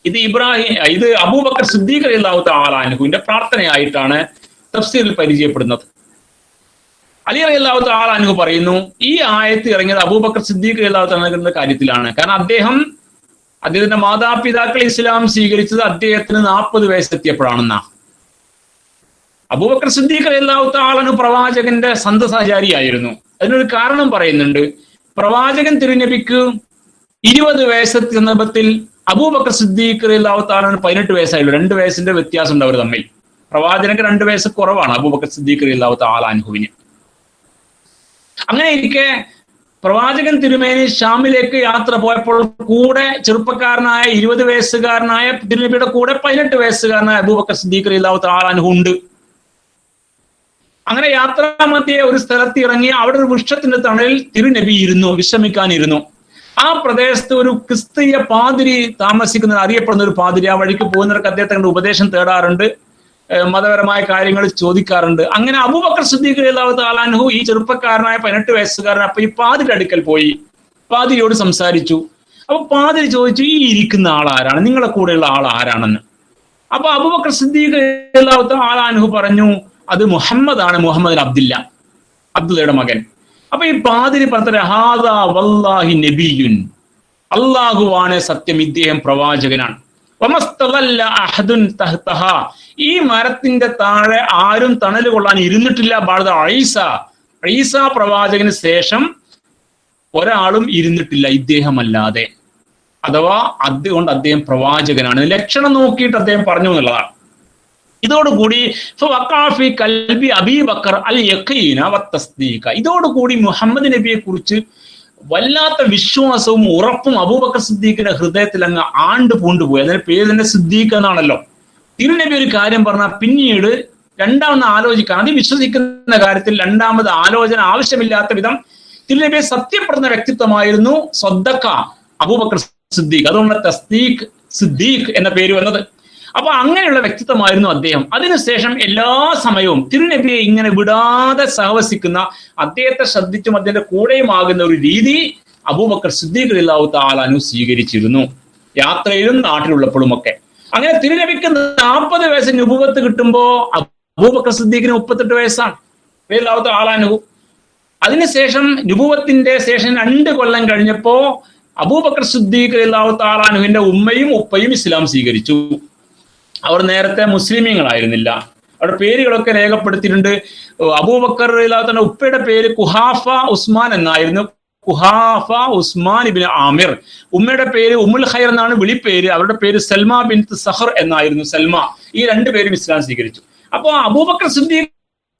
ഇത് അബൂബക്കർ സിദ്ദീഖ് റളിയല്ലാഹു തആല അൻഹുവിന്റെ പ്രാർത്ഥനയായിട്ടാണ് തഫ്സീറിൽ പരിചയപ്പെടുന്നത്. അലി റളിയല്ലാഹു തആല അൻഹു പറയുന്നു, ഈ ആയത്ത് ഇറങ്ങിയത് അബൂബക്കർ സിദ്ദീഖ് റളിയല്ലാഹു തആല അൻഹുവിന്റെ കാര്യത്തിലാണ്. കാരണം അദ്ദേഹത്തിന്റെ മാതാപിതാക്കൾ ഇസ്ലാം സ്വീകരിച്ചത് അദ്ദേഹത്തിന് 40 വയസ്സെത്തിയപ്പോഴാണെന്നാ. അബൂബക്കർ സിദ്ദീഖ് റളിയല്ലാഹു തആല അൻഹു പ്രവാചകന്റെ സന്തസഹചാരിയായിരുന്നു. അതിനൊരു കാരണം പറയുന്നുണ്ട്. പ്രവാചകൻ തിരുനബിക്ക് 20 വയസ്സെത്തിയ സന്ദർഭത്തിൽ അബൂബക്കർ സിദ്ദീഖ് റളിയല്ലാഹു തആല 18 വയസ്സായുള്ളൂ. 2 വയസ്സിന്റെ വ്യത്യാസം ഉണ്ട് അവർ തമ്മിൽ. പ്രവാചകനക്ക് 2 വയസ്സ് കുറവാണ് അബൂബക്കർ സിദ്ദീഖ് റളിയല്ലാഹു തആല അൻഹുവിന്. അങ്ങനെ ഇരിക്കെ പ്രവാചകൻ തിരുമേനി ഷാമിലേക്ക് യാത്ര പോയപ്പോൾ കൂടെ ചെറുപ്പക്കാരനായ 20 വയസ്സുകാരനായ തിരുനബിയുടെ കൂടെ 18 വയസ്സുകാരനായ അബൂബക്കർ സിദ്ദീഖ് റളിയല്ലാഹു തആല അൻഹു ഉണ്ട്. അങ്ങനെ യാത്രാ മധ്യേ ഒരു സ്ഥലത്ത് ഇറങ്ങി അവിടെ ഒരു വൃക്ഷത്തിന്റെ തണലിൽ തിരുനബി വിശ്രമിക്കാനിരുന്നു. ആ പ്രദേശത്ത് ഒരു ക്രിസ്തീയ പാതിരി താമസിക്കുന്ന അറിയപ്പെടുന്ന ഒരു പാതിരി ആ വഴിക്ക് പോകുന്നവർക്ക് അദ്ദേഹത്തിന്റെ ഉപദേശം തേടാറുണ്ട്, മതപരമായ കാര്യങ്ങൾ ചോദിക്കാറുണ്ട്. അങ്ങനെ അബൂബക്കർ സിദ്ദീഖ് റളിയല്ലാഹു തആല അൻഹു ഈ ചെറുപ്പക്കാരനായ 18 വയസ്സുകാരൻ അപ്പൊ ഈ പാതിരിയുടെ അടുക്കൽ പോയി പാതിരിയോട് സംസാരിച്ചു. അപ്പൊ പാതിരി ചോദിച്ചു, ഈ ഇരിക്കുന്ന ആൾ ആരാണ്, നിങ്ങളെ കൂടെയുള്ള ആൾ ആരാണെന്ന്. അപ്പൊ അബൂബക്കർ സിദ്ദീഖ് റളിയല്ലാഹു തആല അൻഹു പറഞ്ഞു, അത് മുഹമ്മദാണ്, മുഹമ്മദ് അബ്ദുള്ളയുടെ മകൻ. അപ്പൊ ഈ പാതിരി പറഞ്ഞ ഹാദാ വല്ലാഹി നബിയുൻ, അല്ലാഹുവാണ് സത്യം, ഇദ്ദേഹം പ്രവാചകനാണ്. ഈ മരത്തിന്റെ താഴെ ആരും തണല് കൊള്ളാൻ ഇരുന്നിട്ടില്ല. ഈസ പ്രവാചകന് ശേഷം ഒരാളും ഇരുന്നിട്ടില്ല ഇദ്ദേഹമല്ലാതെ. അഥവാ അതുകൊണ്ട് അദ്ദേഹം പ്രവാചകനാണ്. ലക്ഷണം നോക്കിയിട്ട് അദ്ദേഹം പറഞ്ഞു എന്നുള്ളതാണ്. ഇതോടുകൂടി ഇതോടുകൂടി മുഹമ്മദ് നബിയെ കുറിച്ച് വല്ലാത്ത വിശ്വാസവും ഉറപ്പും അബൂബക്കർ സിദ്ദീഖിന്റെ ഹൃദയത്തിൽ അങ്ങ് ആണ്ട് പൂണ്ടുപോയി. അതിന്റെ പേര് തന്നെ സിദ്ദീഖ് എന്നാണല്ലോ. തിരുനബി ഒരു കാര്യം പറഞ്ഞാൽ പിന്നീട് രണ്ടാമത് ആലോചിക്കാൻ, അത് വിശ്വസിക്കുന്ന കാര്യത്തിൽ രണ്ടാമത് ആലോചന ആവശ്യമില്ലാത്ത വിധം തിരുനബിയെ സത്യപ്പെടുന്ന വ്യക്തിത്വമായിരുന്നു സ്വദ്ദഖ അബൂബക്കർ സിദ്ദീഖ്. അതുകൊണ്ട് തസ്ദീഖ് സിദ്ദീഖ് എന്ന പേര് വന്നത്. അപ്പൊ അങ്ങനെയുള്ള വ്യക്തിത്വമായിരുന്നു അദ്ദേഹം. അതിനുശേഷം എല്ലാ സമയവും തിരുനബിയെ ഇങ്ങനെ വിടാതെ സഹവസിക്കുന്ന, അദ്ദേഹത്തെ ശ്രദ്ധിച്ചും അദ്ദേഹത്തിന്റെ കൂടെയുമാകുന്ന ഒരു രീതി അബൂബക്കർ സിദ്ദീഖ് റളിയല്ലാഹു തആല അൻഹു സ്വീകരിച്ചിരുന്നു, യാത്രയിലും നാട്ടിലുള്ളപ്പോഴും ഒക്കെ. അങ്ങനെ തിരുനബിക്ക് 40 വയസ്സ് നുബുവത്ത് കിട്ടുമ്പോ അബൂബക്കർ സിദ്ദീഖിന് 38 വയസ്സാണ് റളിയല്ലാഹു തആല അൻഹു. അതിനുശേഷം നുബുവത്തിന്റെ ശേഷം 2 കൊല്ലം കഴിഞ്ഞപ്പോ അബൂബക്കർ സിദ്ദീഖ് റളിയല്ലാഹു തആല അൻഹുവിന്റെ ഉമ്മയും ഉപ്പയും ഇസ്ലാം സ്വീകരിച്ചു. അവർ നേരത്തെ മുസ്ലിമീങ്ങളായിരുന്നില്ല. അവിടെ പേരുകളൊക്കെ രേഖപ്പെടുത്തിയിട്ടുണ്ട്. അബൂബക്കർ റളിയല്ലാഹു ഉപ്പയുടെ പേര് കുഹാഫ ഉസ്മാൻ എന്നായിരുന്നു. കുഹാഫ ഉസ്മാൻ ഇബ്നു ആമിർ. ഉമ്മയുടെ പേര് ഉമ്മുൽ ഖൈർ എന്നാണ് വിളിപ്പേര്. അവരുടെ പേര് സൽമ ബിൻത് സഹർ എന്നായിരുന്നു. സൽമ. ഈ രണ്ടുപേരും ഇസ്ലാം സ്വീകരിച്ചു. അപ്പൊ അബൂബക്കർ സിദ്ദീഖ്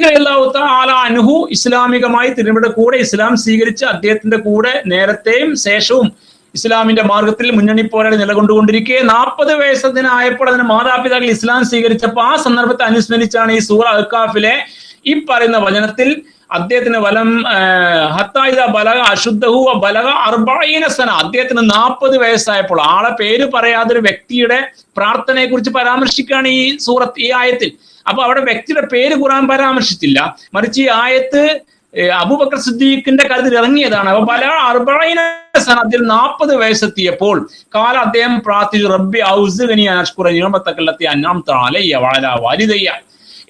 റളിയല്ലാഹു തആല അൻഹു ഇസ്ലാമികമായി തിരുനബിയുടെ കൂടെ ഇസ്ലാം സ്വീകരിച്ച് അദ്ദേഹത്തിന്റെ കൂടെ നേരത്തെയും ശേഷവും ഇസ്ലാമിന്റെ മാർഗത്തിൽ മുന്നണി പോരാടി നിലകൊണ്ടുകൊണ്ടിരിക്കെ 40 വയസ്സതിനായപ്പോൾ അതിന് മാതാപിതാക്കൾ ഇസ്ലാം സ്വീകരിച്ചപ്പോൾ ആ സന്ദർഭത്തെ അനുസ്മരിച്ചാണ് ഈ സൂറ അഹ്കാഫിലെ ഈ പറയുന്ന വചനത്തിൽ അദ്ദേഹത്തിന് വലം ഹത്തായിദ ബലഗ അശുദ്ധഹു ബലഗ 40 സന, അദ്ദേഹത്തിന് 40 വയസ്സായപ്പോൾ, ആളെ പേര് പറയാതെ ഒരു വ്യക്തിയുടെ പ്രാർത്ഥനയെ കുറിച്ച് പരാമർശിക്കുകയാണ് ഈ സൂറത്ത്, ഈ ആയത്തിൽ. അപ്പൊ അവിടെ വ്യക്തിയുടെ പേര് ഖുർആൻ പരാമർശിച്ചില്ല, മറിച്ച് ഈ ആയത്ത് അബൂബക്കർ സിദ്ദീഖിന്റെ കാര്യത്തിൽ ഇറങ്ങിയതാണ്. അപ്പൊ പല 40 സനത്തിൽ 40 വയസ്സെത്തിയപ്പോൾ കാല അദ്ദേഹം പ്രാർത്ഥിച്ചു, റബ്ബി ഔസിഅനി അൻ അഷ്കുറ നിഅമതകല്ലത്തി അൻഅംത അലയ്യ വഅലാ വാലിദയ്യ,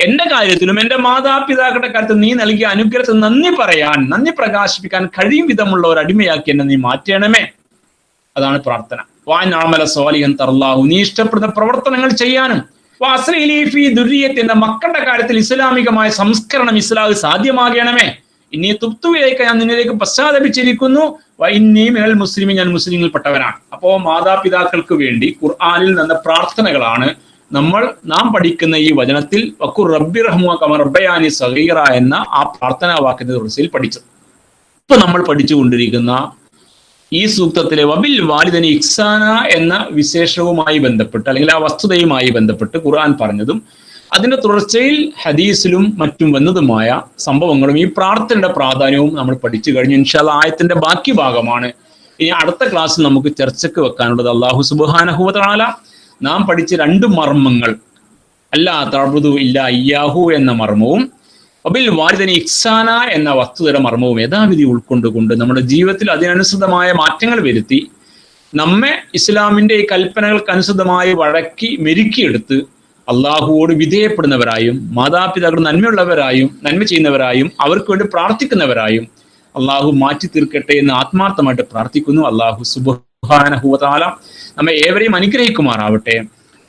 എന്റെ കാര്യത്തിലും എന്റെ മാതാപിതാക്കളുടെ കാര്യത്തിൽ നീ നൽകിയ അനുഗ്രഹത്തിൽ നന്ദി പറയാൻ, നന്ദി പ്രകാശിപ്പിക്കാൻ കഴിയും വിധമുള്ള ഒരു അടിമയാക്കി എന്നെ നീ മാറ്റണമേ. അതാണ് പ്രാർത്ഥന. വാൻ അമല സ്വാലിഹൻ തർല്ലാഹു, നീ ഇഷ്ടപ്പെടുന്ന പ്രവർത്തനങ്ങൾ ചെയ്യാനും, വാസ്ലി ദുരിയത്തിന്റെ മക്കളുടെ കാര്യത്തിൽ ഇസ്ലാമികമായ സംസ്കരണം ഇസ്ലാം സാധ്യമാകണമേ. ഇനി തുപ്തുവിലേക്ക് ഞാൻ നിന്നിലേക്ക് പശ്ചാത്തപിച്ചിരിക്കുന്നു. ഇന്നീ മിനൽ മുസ്ലിമീൻ, ഞാൻ മുസ്ലിങ്ങളിൽപ്പെട്ടവനാണ്. അപ്പോ മാതാപിതാക്കൾക്ക് വേണ്ടി ഖുർആനിൽ നിന്ന് പ്രാർത്ഥനകളാണ് നാം പഠിക്കുന്ന ഈ വചനത്തിൽ വഖുർ റബ്ബി റഹ്മുക കമാ റബ്ബയാനി സഗീറ എന്ന ആ പ്രാർത്ഥനാ വാക്യത്തെ തുടർച്ചയിൽ പഠിച്ചത്. ഇപ്പൊ നമ്മൾ പഠിച്ചുകൊണ്ടിരിക്കുന്ന ഈ സൂക്തത്തിലെ വബിൽ വാലിദനി ഇഹ്സാന എന്ന വിശേഷവുമായി ബന്ധപ്പെട്ട്, അല്ലെങ്കിൽ ആ വസ്തുതയുമായി ബന്ധപ്പെട്ട് ഖുർആൻ പറഞ്ഞതും അതിന്റെ തുടർച്ചയിൽ ഹദീസിലും മറ്റും വന്നതുമായ സംഭവങ്ങളും ഈ പ്രാർത്ഥനയുടെ പ്രാധാന്യവും നമ്മൾ പഠിച്ചു കഴിഞ്ഞു. ഇൻഷാ അല്ലാഹ് ആയത്തിന്റെ ബാക്കി ഭാഗമാണ് ഇനി അടുത്ത ക്ലാസ്സിൽ നമുക്ക് ചർച്ചയ്ക്ക് വെക്കാനുള്ളത്. അല്ലാഹു സുബ്ഹാനഹു വ തആല നാം പഠിച്ച 2 മർമ്മങ്ങൾ, അല്ലാ തഅബുദു ഇല്ലാ ഇയ്യാഹു എന്ന മർമ്മവും വബിൽ വാലിദനി ഇഹ്സാന എന്ന വസ്തുതയുടെ മർമ്മവും യഥാവിധി ഉൾക്കൊണ്ടുകൊണ്ട് നമ്മുടെ ജീവിതത്തിൽ അതിനനുസൃതമായ മാറ്റങ്ങൾ വരുത്തി നമ്മെ ഇസ്ലാമിന്റെ ഈ കൽപ്പനകൾക്ക് അനുസൃതമായി വഴക്കി മെരുക്കിയെടുത്ത് അള്ളാഹുവോട് വിധേയപ്പെടുന്നവരായും മാതാപിതാക്കൾ നന്മയുള്ളവരായും നന്മ ചെയ്യുന്നവരായും അവർക്ക് വേണ്ടി പ്രാർത്ഥിക്കുന്നവരായും അള്ളാഹു മാറ്റി തീർക്കട്ടെ എന്ന് ആത്മാർത്ഥമായിട്ട് പ്രാർത്ഥിക്കുന്നു. അള്ളാഹു സുബ്ഹാനഹു വ തആല നമ്മെ ഏവരെയും അനുഗ്രഹിക്കുമാറാവട്ടെ.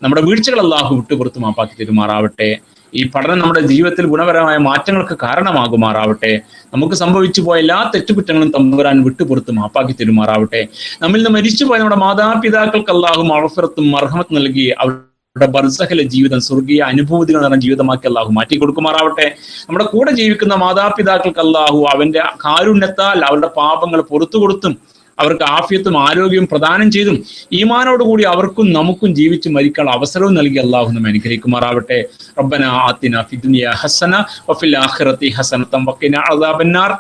നമ്മുടെ വീഴ്ചകൾ അള്ളാഹു വിട്ടുപുറത്ത് മാപ്പാക്കി തരുമാറാവട്ടെ. ഈ പഠനം നമ്മുടെ ജീവിതത്തിൽ ഗുണപരമായ മാറ്റങ്ങൾക്ക് കാരണമാകുമാറാവട്ടെ. നമുക്ക് സംഭവിച്ചു പോയ എല്ലാ തെറ്റുകുറ്റങ്ങളും തമ്പുരാൻ വിട്ടുപുറത്ത് മാപ്പാക്കി തരുമാറാവട്ടെ. നമ്മിൽ നിന്ന് മരിച്ചുപോയ നമ്മുടെ മാതാപിതാക്കൾക്ക് അള്ളാഹു മഗ്ഫിറത്തും മർഹമത്തും നൽകി അവരുടെ ബർസഖിലെ ജീവിതം സ്വർഗീയ അനുഭൂതികൾ നിറഞ്ഞ ജീവിതമാക്കി അള്ളാഹു മാറ്റി കൊടുക്കുമാറാവട്ടെ. നമ്മുടെ കൂടെ ജീവിക്കുന്ന മാതാപിതാക്കൾക്ക് അള്ളാഹു അവന്റെ കാരുണ്യത്താൽ അവരുടെ പാപങ്ങൾ പുറത്തു കൊടുത്തും അവർക്ക് ആഫിയത്തും ആരോഗ്യവും പ്രദാനം ചെയ്തും ഈമാനോടുകൂടി അവർക്കും നമുക്കും ജീവിച്ച് മരിക്കാനുള്ള അവസരവും നൽകി അള്ളാഹു നമ്മെ അനുഗ്രഹിക്കുമാറാവട്ടെ. റബ്ബനാ ആതിനാ ഫിദ്ദുനിയ ഹസന വഫിൽ ആഖിറതി ഹസനതൻ വഖിനാ അദാബന്നാർ.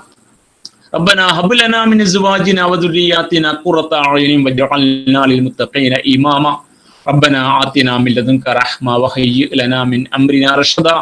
റബ്ബനാ ഹബ് ലനാ മിൻ അസ്വാജിനാ വദുരിയാതിനാ ഖുറത അഅ്യുനിൻ വജ്അൽനാ ലിൽമുത്തഖീന ഇമാമാ. ربنا آتنا من لدنك رحمة وهيئ لنا من أمرنا رشدا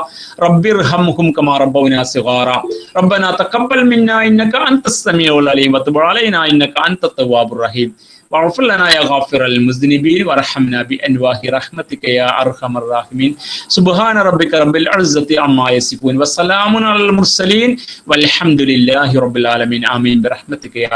رب ارحمهم كما ربونا صغارا ربنا تقبل منا إنك أنت السميع العليم وتب علينا إنك أنت التواب الرحيم واغفر لنا يا غافر المذنبين وارحمنا بأنواع رحمتك يا أرحم الراحمين. سبحان ربك رب العزة عما يصفون وسلام على المرسلين والحمد لله رب العالمين. آمين برحمتك يا